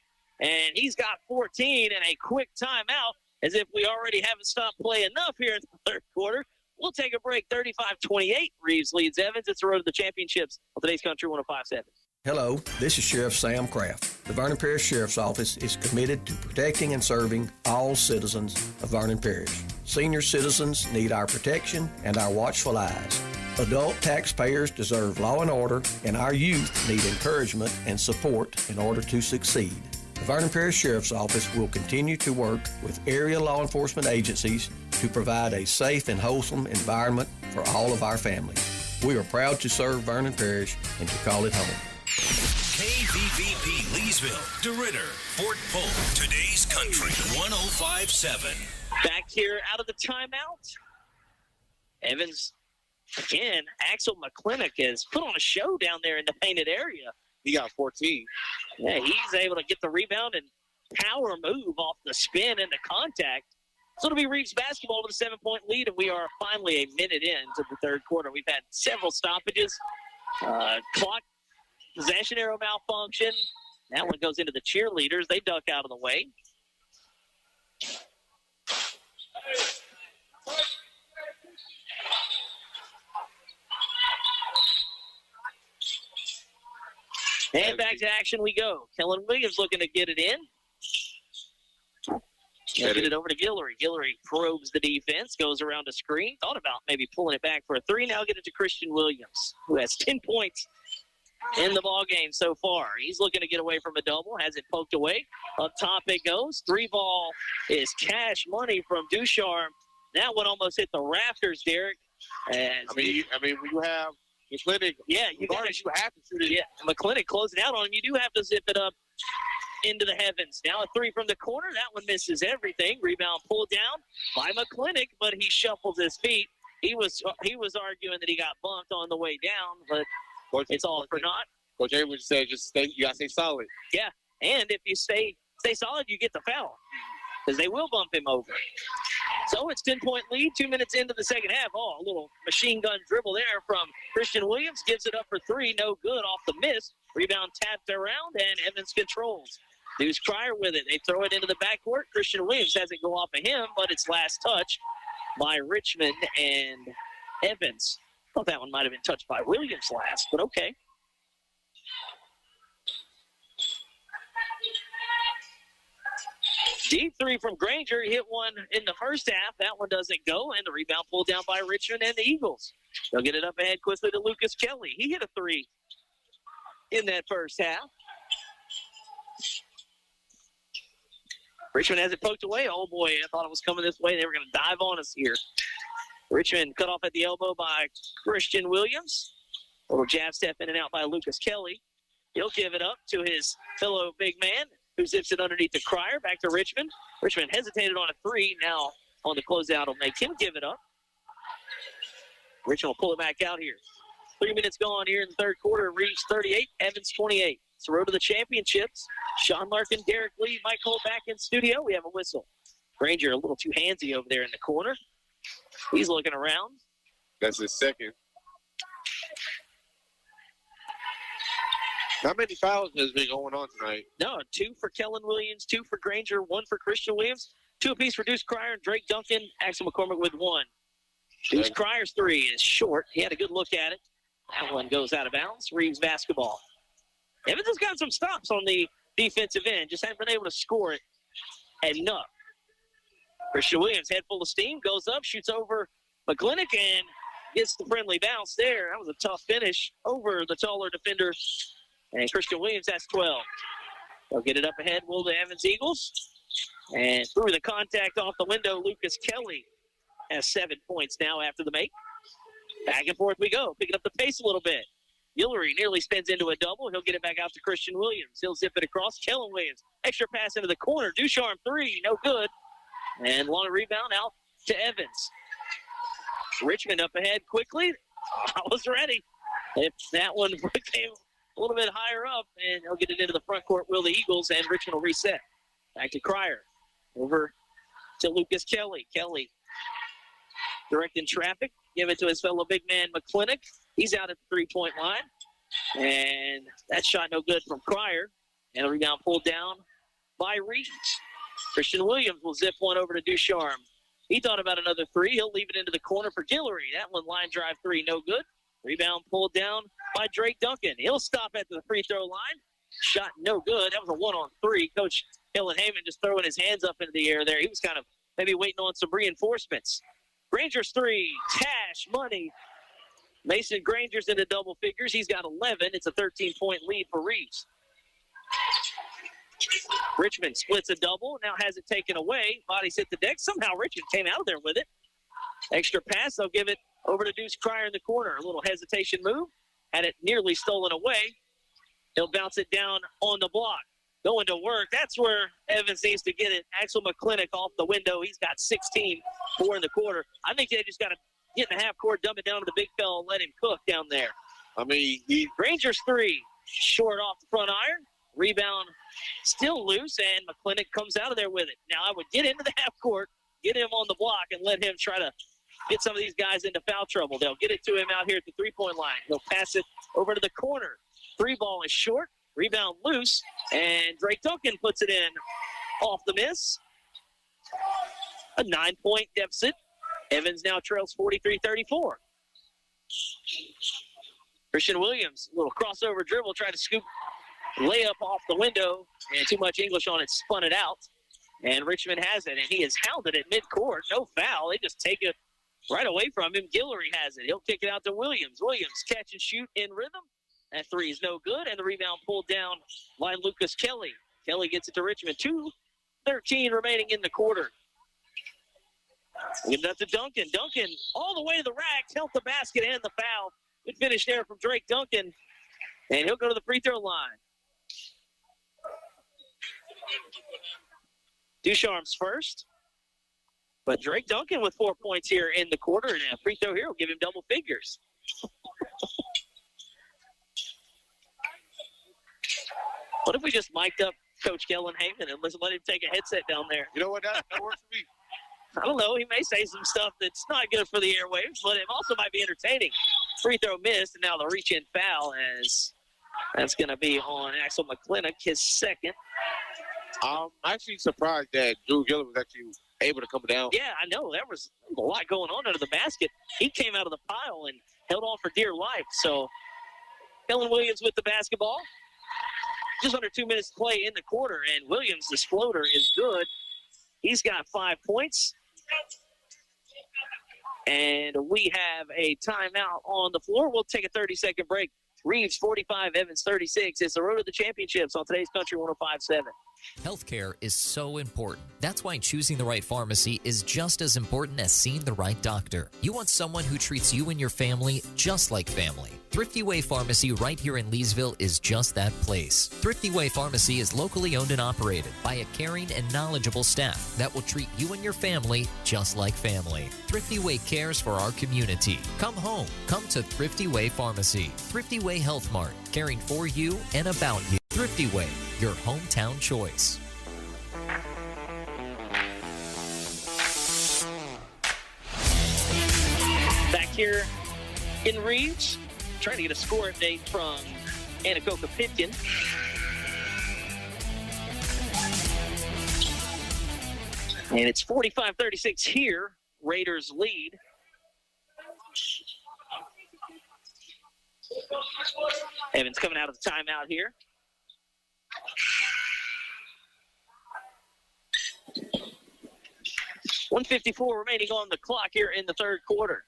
S1: and he's got 14 and a quick timeout, as if we already haven't stopped play enough here in the third quarter. We'll take a break. 35-28. Reeves leads Evans. It's the road to the championships on today's Country 105.7.
S12: Hello, this is Sheriff Sam Kraft. The Vernon Parish Sheriff's Office is committed to protecting and serving all citizens of Vernon Parish. Senior citizens need our protection and our watchful eyes. Adult taxpayers deserve law and order, and our youth need encouragement and support in order to succeed. The Vernon Parish Sheriff's Office will continue to work with area law enforcement agencies to provide a safe and wholesome environment for all of our families. We are proud to serve Vernon Parish and to call it home.
S8: KVVP Leesville, DeRitter, Fort Polk. Today's Country 105.7.
S1: Back here out of the timeout. Evans, again, Axel McClintock has put on a show down there in the painted area.
S2: He got 14.
S1: Yeah, he's able to get the rebound and power move off the spin into contact. So it'll be Reeves basketball with a 7-point lead, and we are finally a minute into the third quarter. We've had several stoppages. Clock possession arrow malfunction. That one goes into the cheerleaders. They duck out of the way. And back to action we go. Kellen Williams looking to get it in. Get it over to Guillory. Guillory probes the defense, goes around a screen. Thought about maybe pulling it back for a three. Now get it to Christian Williams, who has 10 points in the ball game so far. He's looking to get away from a double. Has it poked away. Up top it goes. Three ball is cash money from Ducharme. That one almost hit the rafters, Derek. And
S2: I mean, when you have McClintock,
S1: yeah, you have to shoot it. Yeah, McClintock closing out on him. You do have to zip it up into the heavens. Now a three from the corner. That one misses everything. Rebound pulled down by McClintock, but he shuffles his feet. He was arguing that he got bumped on the way down, but it's all for naught.
S2: Coach Abrams said, just stay. You gotta stay solid.
S1: Yeah, and if you stay solid, you get the foul because they will bump him over. So it's 10-point lead. 2 minutes into the second half. Oh, a little machine gun dribble there from Christian Williams. Gives it up for three. No good off the miss. Rebound tapped around, and Evans controls. Deuce Cryer with it. They throw it into the backcourt. Christian Williams has it go off of him, but it's last touch by Richmond and Evans. I thought that one might have been touched by Williams last, but okay. Deep three from Granger. He hit one in the first half. That one doesn't go, and the rebound pulled down by Richmond and the Eagles. They'll get it up ahead quickly to Lucas Kelly. He hit a three in that first half. Richmond has it poked away. Oh, boy, I thought it was coming this way. They were going to dive on us here. Richmond cut off at the elbow by Christian Williams. A little jab step in and out by Lucas Kelly. He'll give it up to his fellow big man, who zips it underneath the Cryer. Back to Richmond. Richmond hesitated on a three. Now on the closeout will make him give it up. Richmond will pull it back out here. 3 minutes gone here in the third quarter. Reeves 38, Evans 28. It's the road to the championships. Sean Larken, Derrick Lee, Mike Holt back in studio. We have a whistle. Granger a little too handsy over there in the corner. He's looking around.
S2: That's his second. How many fouls has been going on tonight?
S1: No, 2 for Kellen Williams, 2 for Granger, 1 for Christian Williams, 2 apiece for Deuce Cryer and Drake Duncan. Axel McCormick with 1. Deuce Cryer's three is short. He had a good look at it. That one goes out of bounds. Reeves basketball. Evans has got some stops on the defensive end. Just haven't been able to score it enough. Christian Williams, head full of steam, goes up, shoots over McClintock, and gets the friendly bounce there. That was a tough finish over the taller defender. And Christian Williams has 12. They'll get it up ahead. Will the Evans Eagles. And through the contact off the window, Lucas Kelly has 7 points now after the make. Back and forth we go, picking up the pace a little bit. Guillory nearly spins into a double. He'll get it back out to Christian Williams. He'll zip it across. Kellen Williams, extra pass into the corner. Ducharme three, no good. And long rebound out to Evans. Richmond up ahead quickly. I was ready. If that one came a little bit higher up, and he'll get it into the front court, will the Eagles, and Richmond will reset. Back to Cryer. Over to Lucas Kelly. Kelly directing traffic. Give it to his fellow big man, McClintock. He's out at the three-point line. And that shot no good from Cryer. And a rebound pulled down by Reeves. Christian Williams will zip one over to Ducharme. He thought about another three. He'll leave it into the corner for Guillory. That one line drive three, no good. Rebound pulled down by Drake Duncan. He'll stop at the free throw line. Shot no good. That was a 1-on-3. Coach Helen Heyman just throwing his hands up into the air there. He was kind of maybe waiting on some reinforcements. Granger's three, cash, money. Mason Granger's into double figures. He's got 11. It's a 13-point lead for Reeves. Richmond splits a double, now has it taken away. Bodies hit the deck. Somehow Richmond came out of there with it. Extra pass, they'll give it over to Deuce Cryer in the corner. A little hesitation move. Had it nearly stolen away. He'll bounce it down on the block. Going to work. That's where Evans needs to get it. Axel McClintock off the window. He's got 16, 4 in the quarter. I think they just got to get in the half court, dump it down to the big fella, and let him cook down there.
S2: I mean,
S1: Granger's three, short off the front iron. Rebound still loose, and McClintock comes out of there with it. Now I would get into the half court, get him on the block, and let him try to get some of these guys into foul trouble. They'll get it to him out here at the three-point line. He'll pass it over to the corner. Three ball is short. Rebound loose, and Drake Duncan puts it in off the miss. A 9-point deficit. Evans now trails 43-34. Christian Williams, a little crossover dribble, tried to scoop layup off the window, and too much English on it, spun it out. And Richmond has it, and he is hounded at midcourt. No foul. They just take it right away from him. Guillory has it. He'll kick it out to Williams. Williams catch and shoot in rhythm. That three is no good, and the rebound pulled down by Lucas Kelly. Kelly gets it to Richmond. 2:13 remaining in the quarter. Give that to Duncan. Duncan all the way to the rack, held the basket and the foul. Good finish there from Drake Duncan, and he'll go to the free throw line. Ducharme's first, but Drake Duncan with 4 points here in the quarter, and a free throw here will give him double figures. What if we just mic'd up Coach Kellen Heyman and let him take a headset down there?
S2: You know what? That works for me.
S1: I don't know. He may say some stuff that's not good for the airwaves, but it also might be entertaining. Free throw missed, and now the reach-in foul as that's going to be on Axel McClintock, his second.
S2: I'm actually surprised that Drew Gillett was actually able to come down.
S1: Yeah, I know. There was a lot going on under the basket. He came out of the pile and held on for dear life. So Kellen Williams with the basketball. Just under 2 minutes to play in the quarter, and Williams, this floater, is good. He's got 5 points. And we have a timeout on the floor. We'll take a 30-second break. Reeves 45, Evans 36. It's the road to the championships on today's Country 105.7.
S3: Healthcare is so important. That's why choosing the right pharmacy is just as important as seeing the right doctor. You want someone who treats you and your family just like family. Thrifty Way Pharmacy right here in Leesville is just that place. Thrifty Way Pharmacy is locally owned and operated by a caring and knowledgeable staff that will treat you and your family just like family. Thrifty Way cares for our community. Come home. Come to Thrifty Way Pharmacy. Thrifty Way Health Mart, caring for you and about you. Thrifty Way, your hometown choice.
S1: Back here in Reeves, trying to get a score update from Anacoca Pitkin. And it's 45-36 here. Raiders lead. Evans coming out of the timeout here. .154 remaining on the clock here in the third quarter.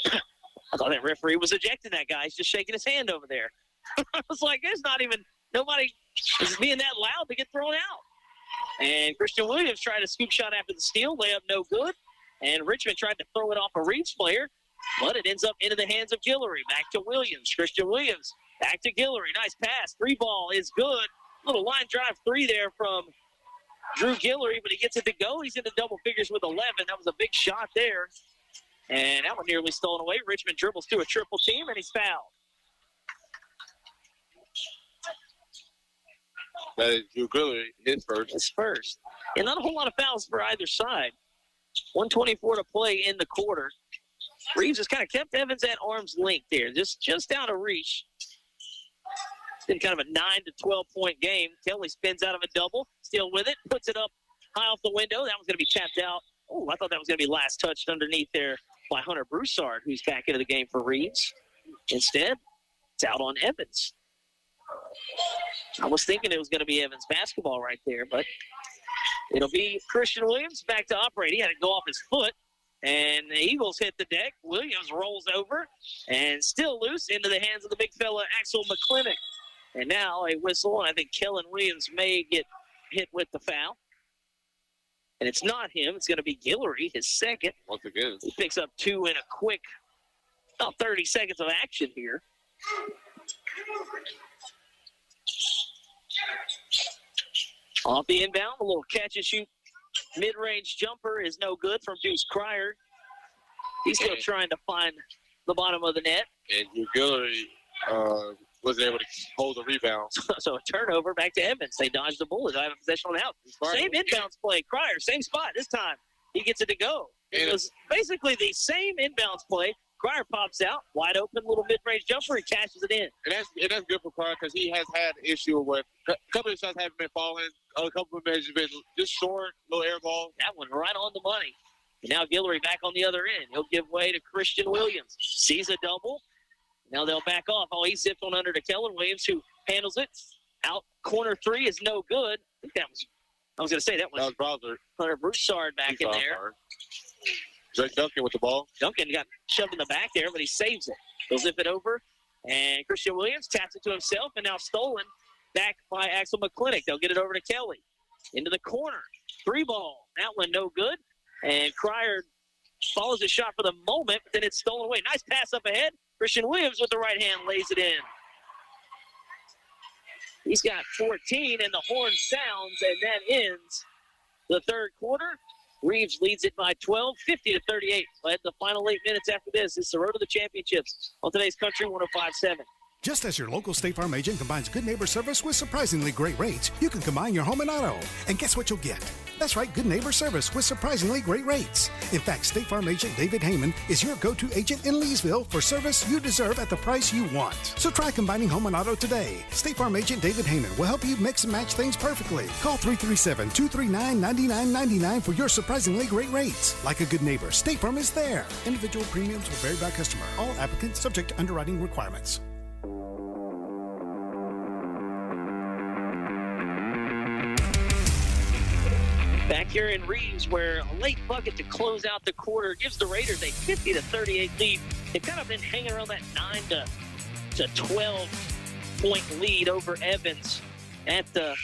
S1: I thought that referee was ejecting that guy. He's just shaking his hand over there. I was like, there's not even nobody is being that loud to get thrown out. And Christian Williams tried a scoop shot after the steal. Layup no good. and Richmond tried to throw it off a Reeves player, but it ends up into the hands of Guillory. Back to Williams. Christian Williams. Back to Guillory. Nice pass. 3-ball is good. Little line drive 3 there from Drew Guillory, but he gets it to go. He's into double figures with 11. That was a big shot there. And that one nearly stolen away. Richmond dribbles through a triple team, and he's fouled.
S2: That is Drew Guillory, his first.
S1: His first. And not a whole lot of fouls for either side. 1:24 to play in the quarter. Reeves has kind of kept Evans at arm's length there, just out of reach. It's been kind of a 9 to 12 point game. Kelly spins out of a double, still with it, puts it up high off the window. That one's going to be tapped out. Oh, I thought that was going to be last touched underneath there by Hunter Broussard, who's back into the game for Reeves. Instead, it's out on Evans. I was thinking it was going to be Evans basketball right there, but it'll be Christian Williams back to operate. He had to go off his foot, and the Eagles hit the deck. Williams rolls over and still loose into the hands of the big fella, Axel McClintock. And now a whistle, and I think Kellen Williams may get hit with the foul. And it's not him. It's going to be Guillory, his second.
S2: Once again.
S1: He picks up 2 in a quick, about 30 seconds of action here. Off the inbound, a little catch and shoot mid-range jumper is no good from Deuce Cryer. He's still trying to find the bottom of the net.
S2: And Drew Guillory wasn't able to hold the rebound.
S1: So a turnover back to Evans. They dodged the bullet. I have a possession on the out. Same inbounds play. Cryer, same spot. This time he gets it to go. It was basically the same inbounds play. Cryer pops out, wide open, little mid-range jumper. He cashes it in.
S2: And that's good for Cryer because he has had an issue with a couple of shots haven't been falling. A couple of them have been just short, little air ball.
S1: That one right on the money. And now Guillory back on the other end. He'll give way to Christian Williams. Sees a double. Now they'll back off. Oh, he zipped on under to Kellen Williams, who handles it. Out corner 3 is no good. I think that was, I was going to say that was Hunter Broussard back in there.
S2: Drake Duncan with the ball.
S1: Duncan got shoved in the back there, but he saves it. He'll zip it over. And Christian Williams taps it to himself, and now stolen back by Axel McClintock. They'll get it over to Kelly. Into the corner. 3-ball. That one no good. And Cryer follows the shot for the moment, but then it's stolen away. Nice pass up ahead. Christian Williams with the right hand lays it in. He's got 14, and the horn sounds, and that ends the third quarter. Reeves leads it by 12, 50-38. Led the final 8 minutes after this. It's the road to the championships on today's Country 105.7.
S4: Just as your local State Farm agent combines good neighbor service with surprisingly great rates, you can combine your home and auto. And guess what you'll get? That's right, good neighbor service with surprisingly great rates. In fact, State Farm agent David Heyman is your go-to agent in Leesville for service you deserve at the price you want. So try combining home and auto today. State Farm agent David Heyman will help you mix and match things perfectly. Call 337-239-9999 for your surprisingly great rates. Like a good neighbor, State Farm is there. Individual premiums will vary by customer. All applicants subject to underwriting requirements.
S1: Back here in Reeves, where a late bucket to close out the quarter gives the Raiders a 50-38 lead. They've kind of been hanging around that 9 to 12 point lead over Evans. At the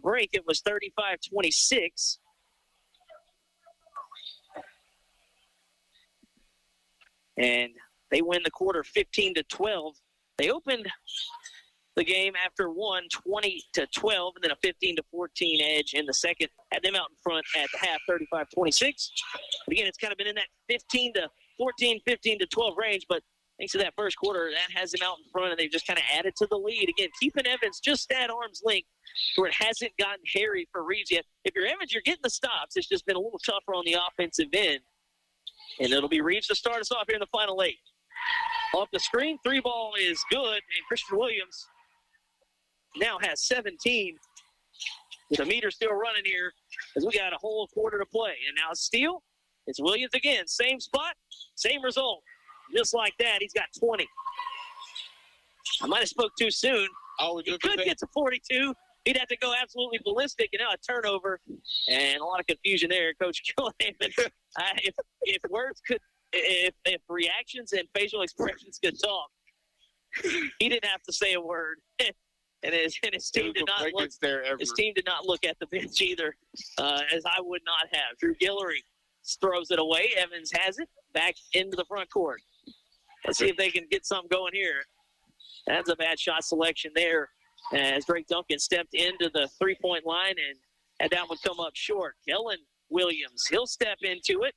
S1: break, it was 35-26. And they win the quarter 15-12. They opened the game after 20-12, and then a 15-14 edge in the second. Had them out in front at the half, 35-26. But again, it's kind of been in that 15-14, 15-12 range, but thanks to that first quarter, that has them out in front, and they've just kind of added to the lead. Again, keeping Evans just at arm's length where it hasn't gotten hairy for Reeves yet. If you're Evans, you're getting the stops. It's just been a little tougher on the offensive end. And it'll be Reeves to start us off here in the final 8. Off the screen, 3-ball is good, and Christian Williams now has 17. With the meter still running here as we got a whole quarter to play. And now steal. It's Williams again. Same spot, same result. Just like that, he's got 20. I might have spoke too soon. He could get to 42. He'd have to go absolutely ballistic, and now a turnover. And a lot of confusion there, Coach Gilliam. If words could, if reactions and facial expressions could talk, he didn't have to say a word. And his team did not look. His team did not look at the bench either, as I would not have. Drew Guillory throws it away. Evans has it back into the front court. Let's see if they can get something going here. That's a bad shot selection there as Drake Duncan stepped into the three-point line and had that one come up short. Kellen Williams, he'll step into it.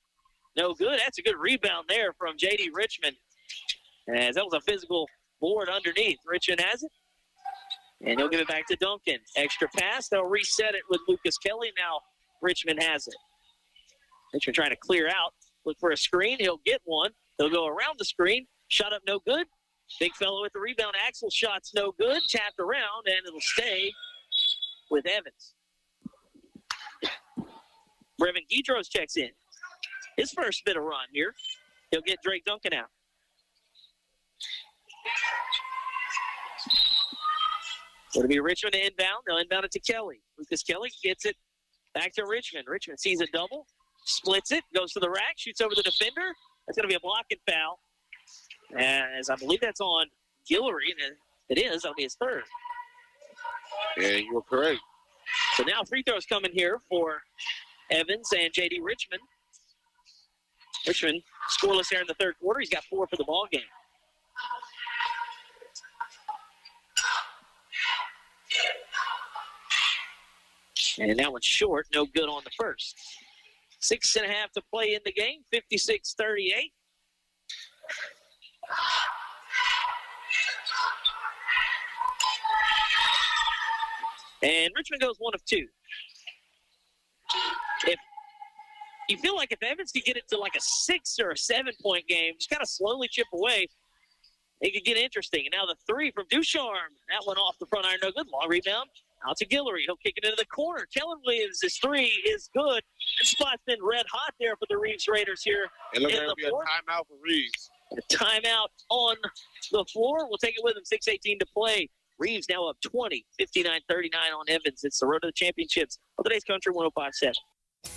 S1: No good. That's a good rebound there from J.D. Richmond, as that was a physical board underneath. Richmond has it, and he'll give it back to Duncan. Extra pass. They'll reset it with Lucas Kelly. Now Richmond has it. Richmond trying to clear out. Look for a screen. He'll get one. They'll go around the screen. Shot up no good. Big fellow with the rebound. Axel shot's no good. Tapped around, and it'll stay with Evans. Brevin Guidros checks in. His first bit of run here. He'll get Drake Duncan out. It'll be Richmond to inbound. They'll inbound it to Kelly. Lucas Kelly gets it back to Richmond. Richmond sees a double, splits it, goes to the rack, shoots over the defender. That's going to be a blocking foul. As I believe that's on Guillory, and it is. That'll be his third.
S2: Yeah, you were correct.
S1: So now free throws coming here for Evans and J.D. Richmond. Richmond scoreless here in the third quarter. He's got 4 for the ball game. And that one's short. No good on the first. 6.5 to play in the game. 56-38. And Richmond goes 1 of 2. If you feel like if Evans could get it to like a 6 or a 7-point game, just kind of slowly chip away, it could get interesting. And now the 3 from Ducharme. That one off the front iron, no good. Long rebound. Out to Guillory. He'll kick it into the corner. Kellen Williams, his 3 is good. The spot's been red hot there for the Reeves Raiders here.
S2: And look, there'll be a timeout for Reeves.
S1: A timeout on the floor. We'll take it with him. 6:18 to play. Reeves now up 20, 59-39 on Evans. It's the road to the championships of today's Country 105.7.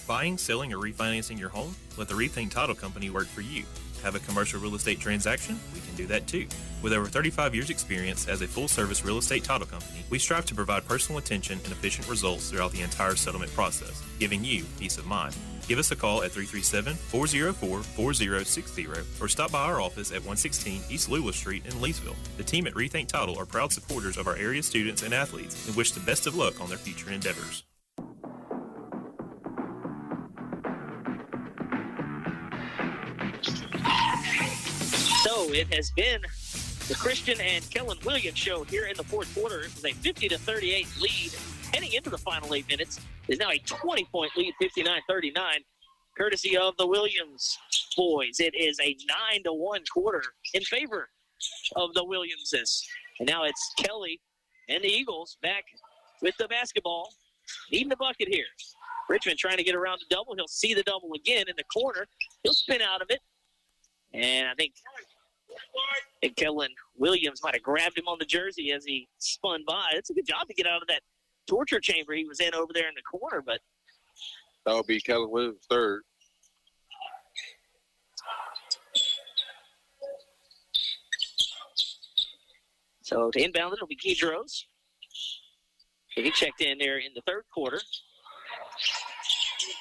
S5: Buying, selling, or refinancing your home? Let the Rethink Title Company work for you. Have a commercial real estate transaction? We can do that too. With over 35 years experience as a full-service real estate title company, we strive to provide personal attention and efficient results throughout the entire settlement process, giving you peace of mind. Give us a call at 337-404-4060 or stop by our office at 116 East Lula Street in Leesville. The team at Rethink Title are proud supporters of our area students and athletes and wish the best of luck on their future endeavors.
S1: So it has been the Christian and Kellen Williams show here in the fourth quarter. It was a 50-38 lead heading into the final 8 minutes. Is now a 20-point lead, 59-39, courtesy of the Williams boys. It is a 9-1 quarter in favor of the Williamses. And now it's Kelly and the Eagles back with the basketball, needing the bucket here. Richmond trying to get around the double. He'll see the double again in the corner. He'll spin out of it. And I think Kellen Williams might have grabbed him on the jersey as he spun by. It's a good job to get out of that torture chamber he was in over there in the corner, but
S2: that would be Kellen Williams' third.
S1: So to inbound it, it'll be Guidros. He checked in there in the third quarter.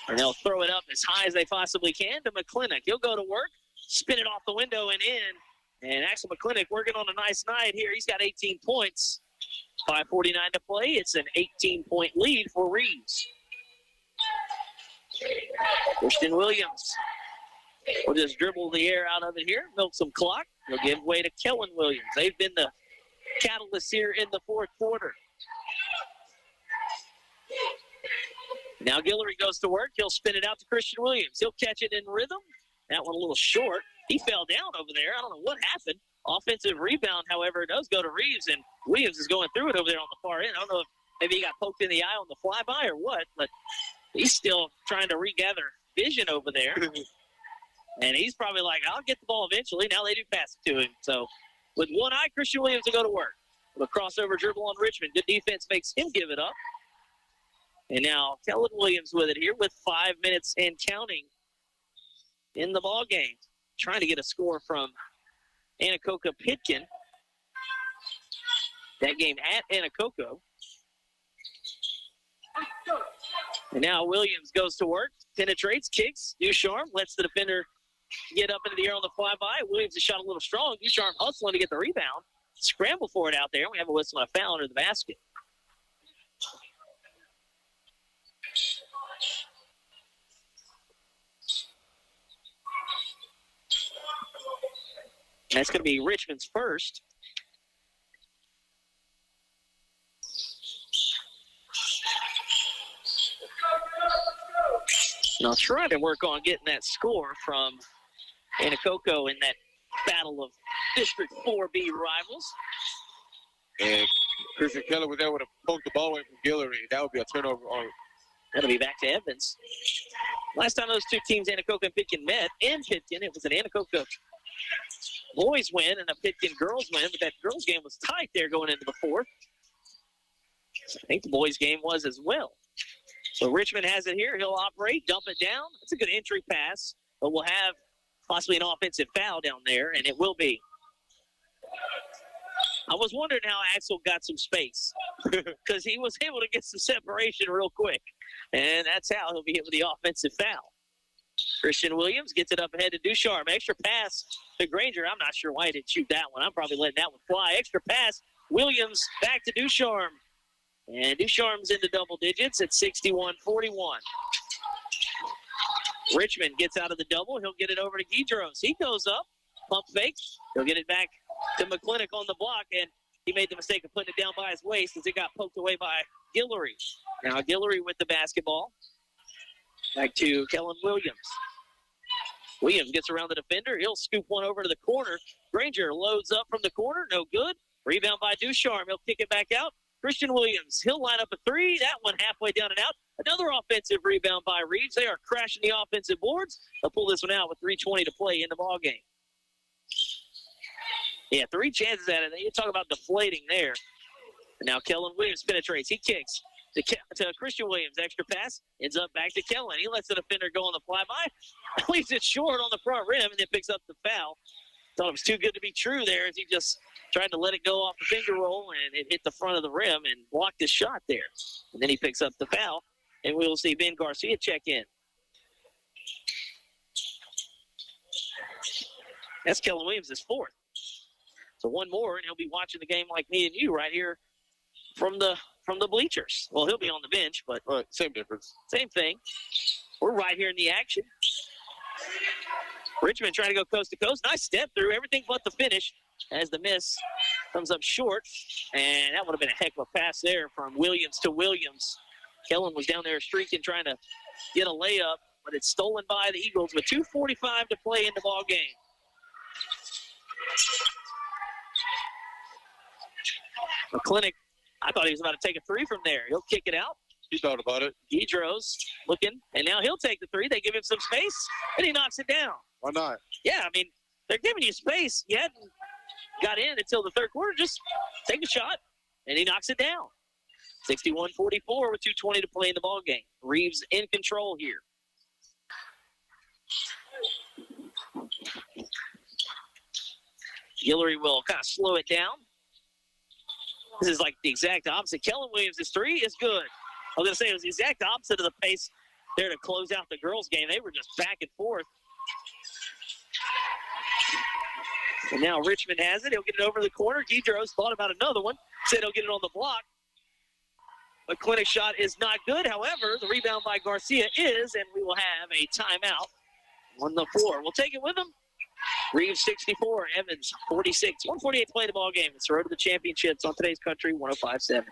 S1: And they'll throw it up as high as they possibly can to McClintock. He'll go to work, spin it off the window and in. And Axel McClintock working on a nice night here. He's got 18 points. 5:49 to play. It's an 18-point lead for Reeves. Christian Williams will just dribble the air out of it here, milk some clock. He'll give way to Kellen Williams. They've been the catalysts here in the fourth quarter. Now Guillory goes to work. He'll spin it out to Christian Williams. He'll catch it in rhythm. That one a little short. He fell down over there. I don't know what happened. Offensive rebound, however, does go to Reeves, and Williams is going through it over there on the far end. I don't know if maybe he got poked in the eye on the flyby or what, but he's still trying to regather vision over there. And he's probably like, I'll get the ball eventually. Now they do pass it to him. So with one eye, Christian Williams will go to work. With a crossover dribble on Richmond. Good defense makes him give it up. And now Kellen Williams with it here with 5 minutes and counting in the ball game. Trying to get a score from Anacoca Pitkin. That game at Anacoca. And now Williams goes to work. penetrates, kicks. Ducharme lets the defender get up into the air on the flyby. Williams has shot a little strong. Ducharme hustling to get the rebound. Scramble for it out there. We have a whistle and a foul under the basket. That's going to be Richmond's first. Now trying to work on getting that score from Anacoco in that battle of District 4B rivals.
S2: And Christian Keller was able to poke the ball away from Guillory. That would be a turnover.
S1: That'll be back to Evans. Last time those two teams, Anacoco and Pitkin, met in Pitkin, it was an Anacoco boys win and a Pitkin girls win, but that girls game was tight there going into the fourth. I think the boys game was as well. So Richmond has it here. He'll operate, dump it down. It's a good entry pass, but we'll have possibly an offensive foul down there, and it will be. I was wondering how Axel got some space because he was able to get some separation real quick, and that's how he'll be hit with the offensive foul. Christian Williams gets it up ahead to Ducharme. Extra pass to Granger. I'm not sure why he didn't shoot that one. I'm probably letting that one fly. Extra pass. Williams back to Ducharme. And Ducharme's into double digits at 61-41. Richmond gets out of the double. He'll get it over to Guidros. He goes up. Pump fake. He'll get it back to McClintock on the block. And he made the mistake of putting it down by his waist as it got poked away by Guillory. Now Guillory with the basketball. Back to Kellen Williams. Williams gets around the defender. He'll scoop one over to the corner. Granger loads up from the corner. No good. Rebound by Ducharme. He'll kick it back out. Christian Williams. He'll line up a three. That one halfway down and out. Another offensive rebound by Reeves. They are crashing the offensive boards. They'll pull this one out with 3:20 to play in the ballgame. Yeah, 3 chances at it. You talk about deflating there. And now Kellen Williams penetrates. He kicks to Christian Williams. Extra pass. Ends up back to Kellen. He lets the defender go on the flyby. Leaves it short on the front rim and then picks up the foul. Thought it was too good to be true there as he just tried to let it go off the finger roll, and it hit the front of the rim and blocked his shot there. And then he picks up the foul, and we will see Ben Garcia check in. That's Kellen Williams' fourth. So one more, and he'll be watching the game like me and you right here from the bleachers. Well, he'll be on the bench, but
S2: same difference.
S1: Same thing. We're right here in the action. Richmond trying to go coast to coast. Nice step through. Everything but the finish as the miss comes up short. And that would have been a heck of a pass there from Williams to Williams. Kellen was down there streaking, trying to get a layup, but it's stolen by the Eagles with 2:45 to play in the ball game. McClintock, I thought he was about to take a three from there. He'll kick it out.
S2: He thought about it.
S1: Guidros looking, and now he'll take the three. They give him some space, and he knocks it down.
S2: Why not?
S1: Yeah, I mean, they're giving you space. You hadn't got in until the third quarter. Just take a shot, and he knocks it down. 61-44 with 2:20 to play in the ballgame. Reeves in control here. Guillory will kind of slow it down. This is like the exact opposite. Kellen Williams' three is good. I was going to say it was the exact opposite of the pace there to close out the girls' game. They were just back and forth. And now Richmond has it. He'll get it over the corner. Guidros thought about another one. Said he'll get it on the block. McClintock's shot is not good. However, the rebound by Garcia is, and we will have a timeout on the floor. We'll take it with him. Reeves 64, Evans 46. 148 to play the ball game. It's the road to the championships on today's Country 105.7.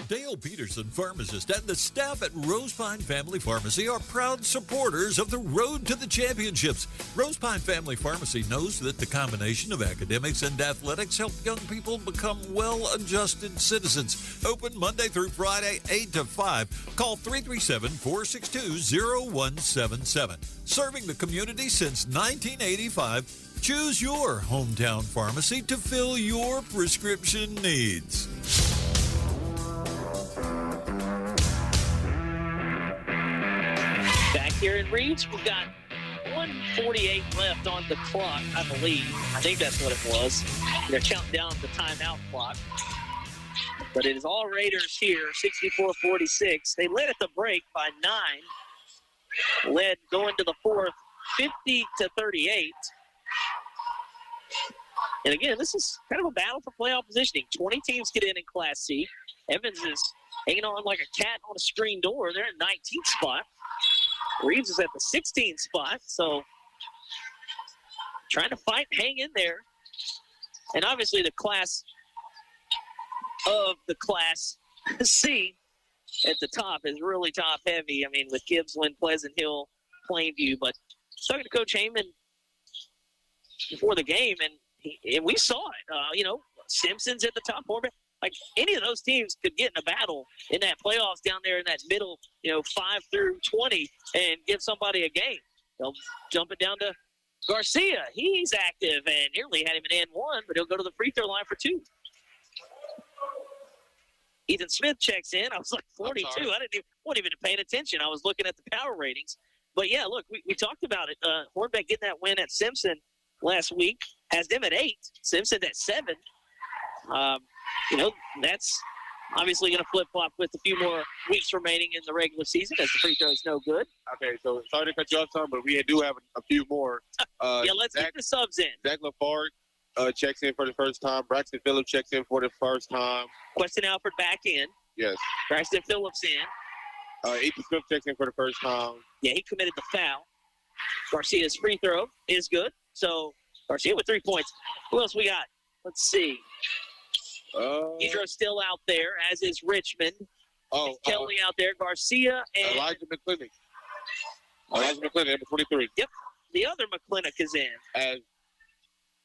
S6: Dale Peterson, pharmacist, and the staff at Rose Pine Family Pharmacy are proud supporters of the Road to the Championships. Rose Pine Family Pharmacy knows that the combination of academics and athletics help young people become well-adjusted citizens. Open Monday through Friday, 8 to 5. Call 337-462-0177. Serving the community since 1985, choose your hometown pharmacy to fill your prescription needs.
S1: Back here in Reeves, we've got 1:48 left on the clock, I believe. I think that's what it was. They're counting down the timeout clock. But it is all Raiders here, 64-46. They led at the break by 9. led going to the fourth, 50-38. And again, this is kind of a battle for playoff positioning. 20 teams get in Class C. Evans is hanging on like a cat on a screen door. They're at 19th spot. Reeves is at the 16th spot. So trying to fight, hang in there. And obviously the class of the Class C at the top is really top heavy. I mean, with Gibbsland, Pleasant Hill, Plainview. But talking to Coach Heyman before the game, and we saw it. Simpson's at the top four. Like, any of those teams could get in a battle in that playoffs down there in that middle, 5 through 20 and give somebody a game. They'll jump it down to Garcia. He's active and nearly had him an N1, but he'll go to the free throw line for 2. Ethan Smith checks in. I was like 42. I wasn't even paying attention. I was looking at the power ratings. But, yeah, look, we talked about it. Hornbeck getting that win at Simpson last week has them at 8. Simpson at 7. That's obviously going to flip-flop with a few more weeks remaining in the regular season as the free throw is no good.
S2: Okay, so sorry to cut you off, Tom, but we do have a few more.
S1: Let's get the subs in.
S2: Zach LaFarge checks in for the first time. Braxton Phillips checks in for the first time.
S1: Queston Alford back in.
S2: Yes.
S1: Braxton Phillips in.
S2: Ethan Smith checks in for the first time.
S1: Yeah, he committed the foul. Garcia's free throw is good. So Garcia with 3 points. Who else we got? Let's see. Pedro's still out there, as is Richmond. Kelly out there. Garcia and
S2: Elijah McClintock. Number 23.
S1: Yep. The other McClintock is in.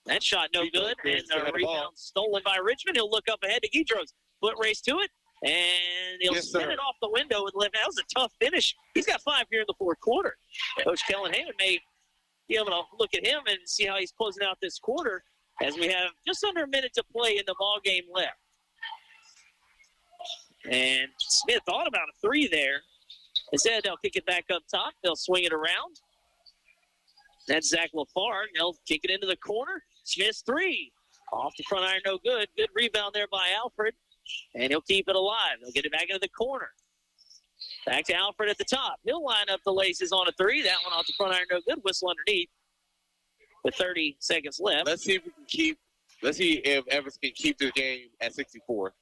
S1: That shot no good, and the rebound stolen by Richmond. He'll look up ahead to Guidros. Foot race to it, and he'll spin it off the window and live. That was a tough finish. He's got 5 here in the fourth quarter. Coach Kellen Heyman may be able to look at him and see how he's closing out this quarter as we have just under a minute to play in the ball game left. And Smith thought about a 3 there. Instead, they'll kick it back up top. They'll swing it around. That's Zach LaFarge. They'll kick it into the corner. Smith's 3. Off the front iron, no good. Good rebound there by Alfred. And he'll keep it alive. They'll get it back into the corner. Back to Alfred at the top. He'll line up the laces on a 3. That one off the front iron, no good. Whistle underneath with 30 seconds left.
S2: Let's see if Evans can keep this game at 64.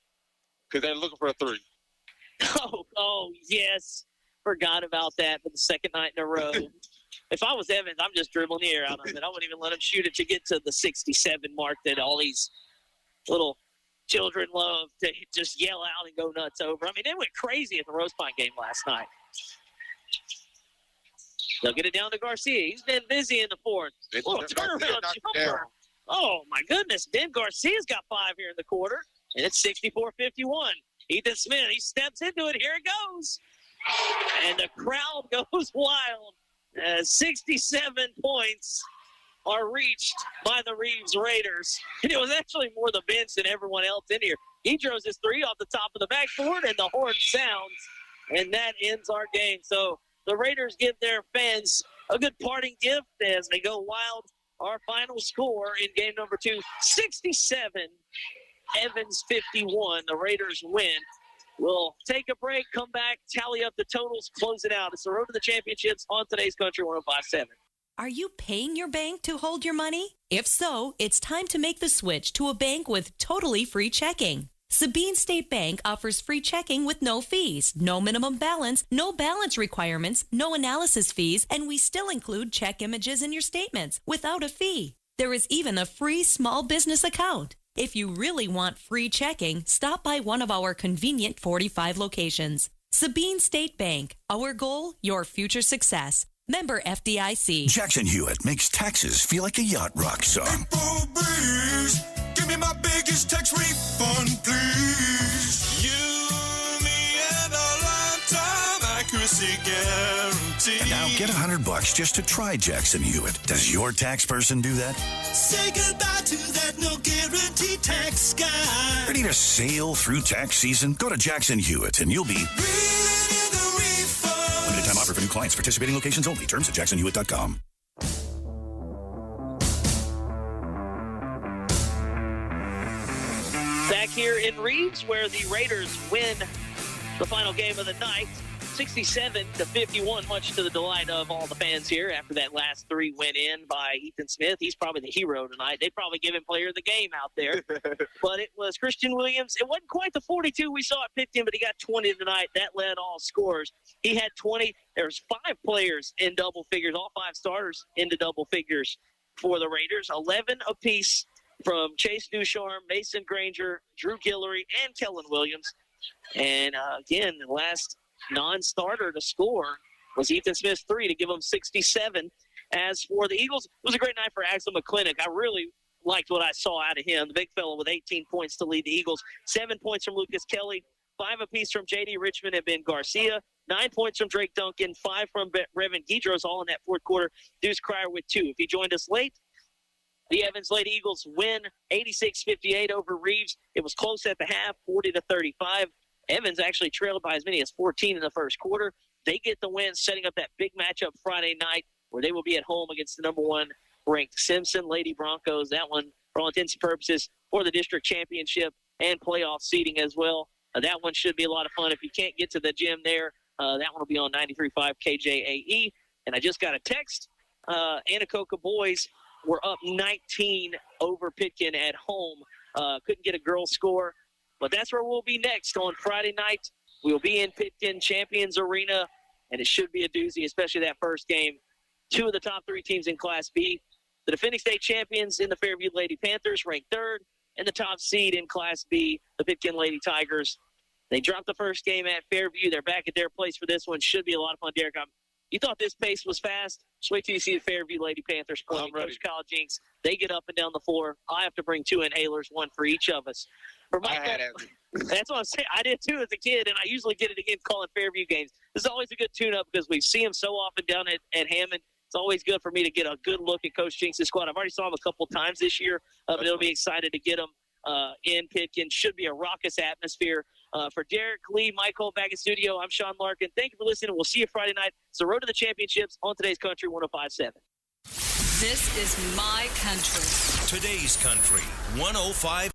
S2: Because they're looking for a 3.
S1: Oh, yes. Forgot about that for the second night in a row. If I was Evans, I'm just dribbling the air out of it. I wouldn't even let him shoot it to get to the 67 mark that all these little children love to just yell out and go nuts over. I mean, they went crazy at the Rose Pine game last night. They'll get it down to Garcia. He's been busy in the fourth. Turnaround jumper. Oh, my goodness. Ben Garcia's got 5 here in the quarter, and it's 64-51. Ethan Smith, he steps into it. Here it goes. And the crowd goes wild. 67 points are reached by the Reeves Raiders. And it was actually more the bench than everyone else in here. He throws his 3 off the top of the backboard, and the horn sounds, and that ends our game. So the Raiders give their fans a good parting gift as they go wild. Our final score in game number 2, 67, Evans 51. The Raiders win. We'll take a break, come back, tally up the totals, close it out. It's the Road to the Championships on today's Country 105.7.
S7: Are you paying your bank to hold your money? If so, it's time to make the switch to a bank with totally free checking. Sabine State Bank offers free checking with no fees, no minimum balance, no balance requirements, no analysis fees, and we still include check images in your statements without a fee. There is even a free small business account. If you really want free checking, stop by one of our convenient 45 locations. Sabine State Bank. Our goal, your future success. Member FDIC.
S8: Jackson Hewitt makes taxes feel like a yacht rock song.
S9: April breeze, give me my biggest tax refund, please. You, me, and a lifetime accuracy guarantee.
S8: And now get $100 just to try Jackson Hewitt. Does your tax person do that?
S9: Say goodbye to that no guarantee tax guy.
S8: Ready to sail through tax season? Go to Jackson Hewitt and you'll be
S9: Reading the refund.
S8: limited time offer for new clients. Participating locations only. Terms at jacksonhewitt.com.
S1: Back here in Reeves, where the Raiders win the final game of the night, 67-51, much to the delight of all the fans here after that last three went in by Ethan Smith. He's probably the hero tonight. They'd probably give him player of the game out there. But it was Christian Williams. It wasn't quite the 42 we saw at Pitkin, but he got 20 tonight. That led all scores. He had 20. There's 5 players in double figures, all 5 starters into double figures for the Raiders. 11 apiece from Chase Ducharme, Mason Granger, Drew Guillory, and Kellen Williams. And again, the last non-starter to score was Ethan Smith's 3 to give him 67. As for the Eagles, it was a great night for Axel McClintock. I really liked what I saw out of him. The big fellow with 18 points to lead the Eagles. 7 points from Lucas Kelly, 5 apiece from J.D. Richmond and Ben Garcia, 9 points from Drake Duncan, 5 from Brevin Guidros, all in that fourth quarter. Deuce Cryer with 2. If you joined us late, the Evans Lady Eagles win 86-58 over Reeves. It was close at the half, 40-35. Evans actually trailed by as many as 14 in the first quarter. They get the win, setting up that big matchup Friday night where they will be at home against the number 1 ranked Simpson Lady Broncos. That one, for all intents and purposes, for the district championship and playoff seeding as well. That one should be a lot of fun. If you can't get to the gym there, that one will be on 93.5 KJAE. And I just got a text. Anacoca boys were up 19 over Pitkin at home. Couldn't get a girls score. But that's where we'll be next on Friday night. We'll be in Pitkin Champions Arena, and it should be a doozy, especially that first game. 2 of the top 3 teams in Class B. The defending state champions in the Fairview Lady Panthers, ranked 3rd, and the top seed in Class B, the Pitkin Lady Tigers. They dropped the first game at Fairview. They're back at their place for this one. Should be a lot of fun, Derek. You thought this pace was fast? Just wait till you see the Fairview Lady Panthers playing. Coach Kyle Jinks, they get up and down the floor. I have to bring 2 inhalers, 1 for each of us. For Michael, that's what I'm saying. I did too as a kid, and I usually get it again calling Fairview games. This is always a good tune-up because we see him so often down at Hammond. It's always good for me to get a good look at Coach Jinks' squad. I've already saw him a couple times this year, but it'll be excited to get him in Pitkin. Should be a raucous atmosphere. For Derek Lee, Michael, back in studio, I'm Sean Larkin. Thank you for listening. We'll see you Friday night. It's the Road to the Championships on today's Country 105.7.
S13: This is my country.
S9: Today's Country 105.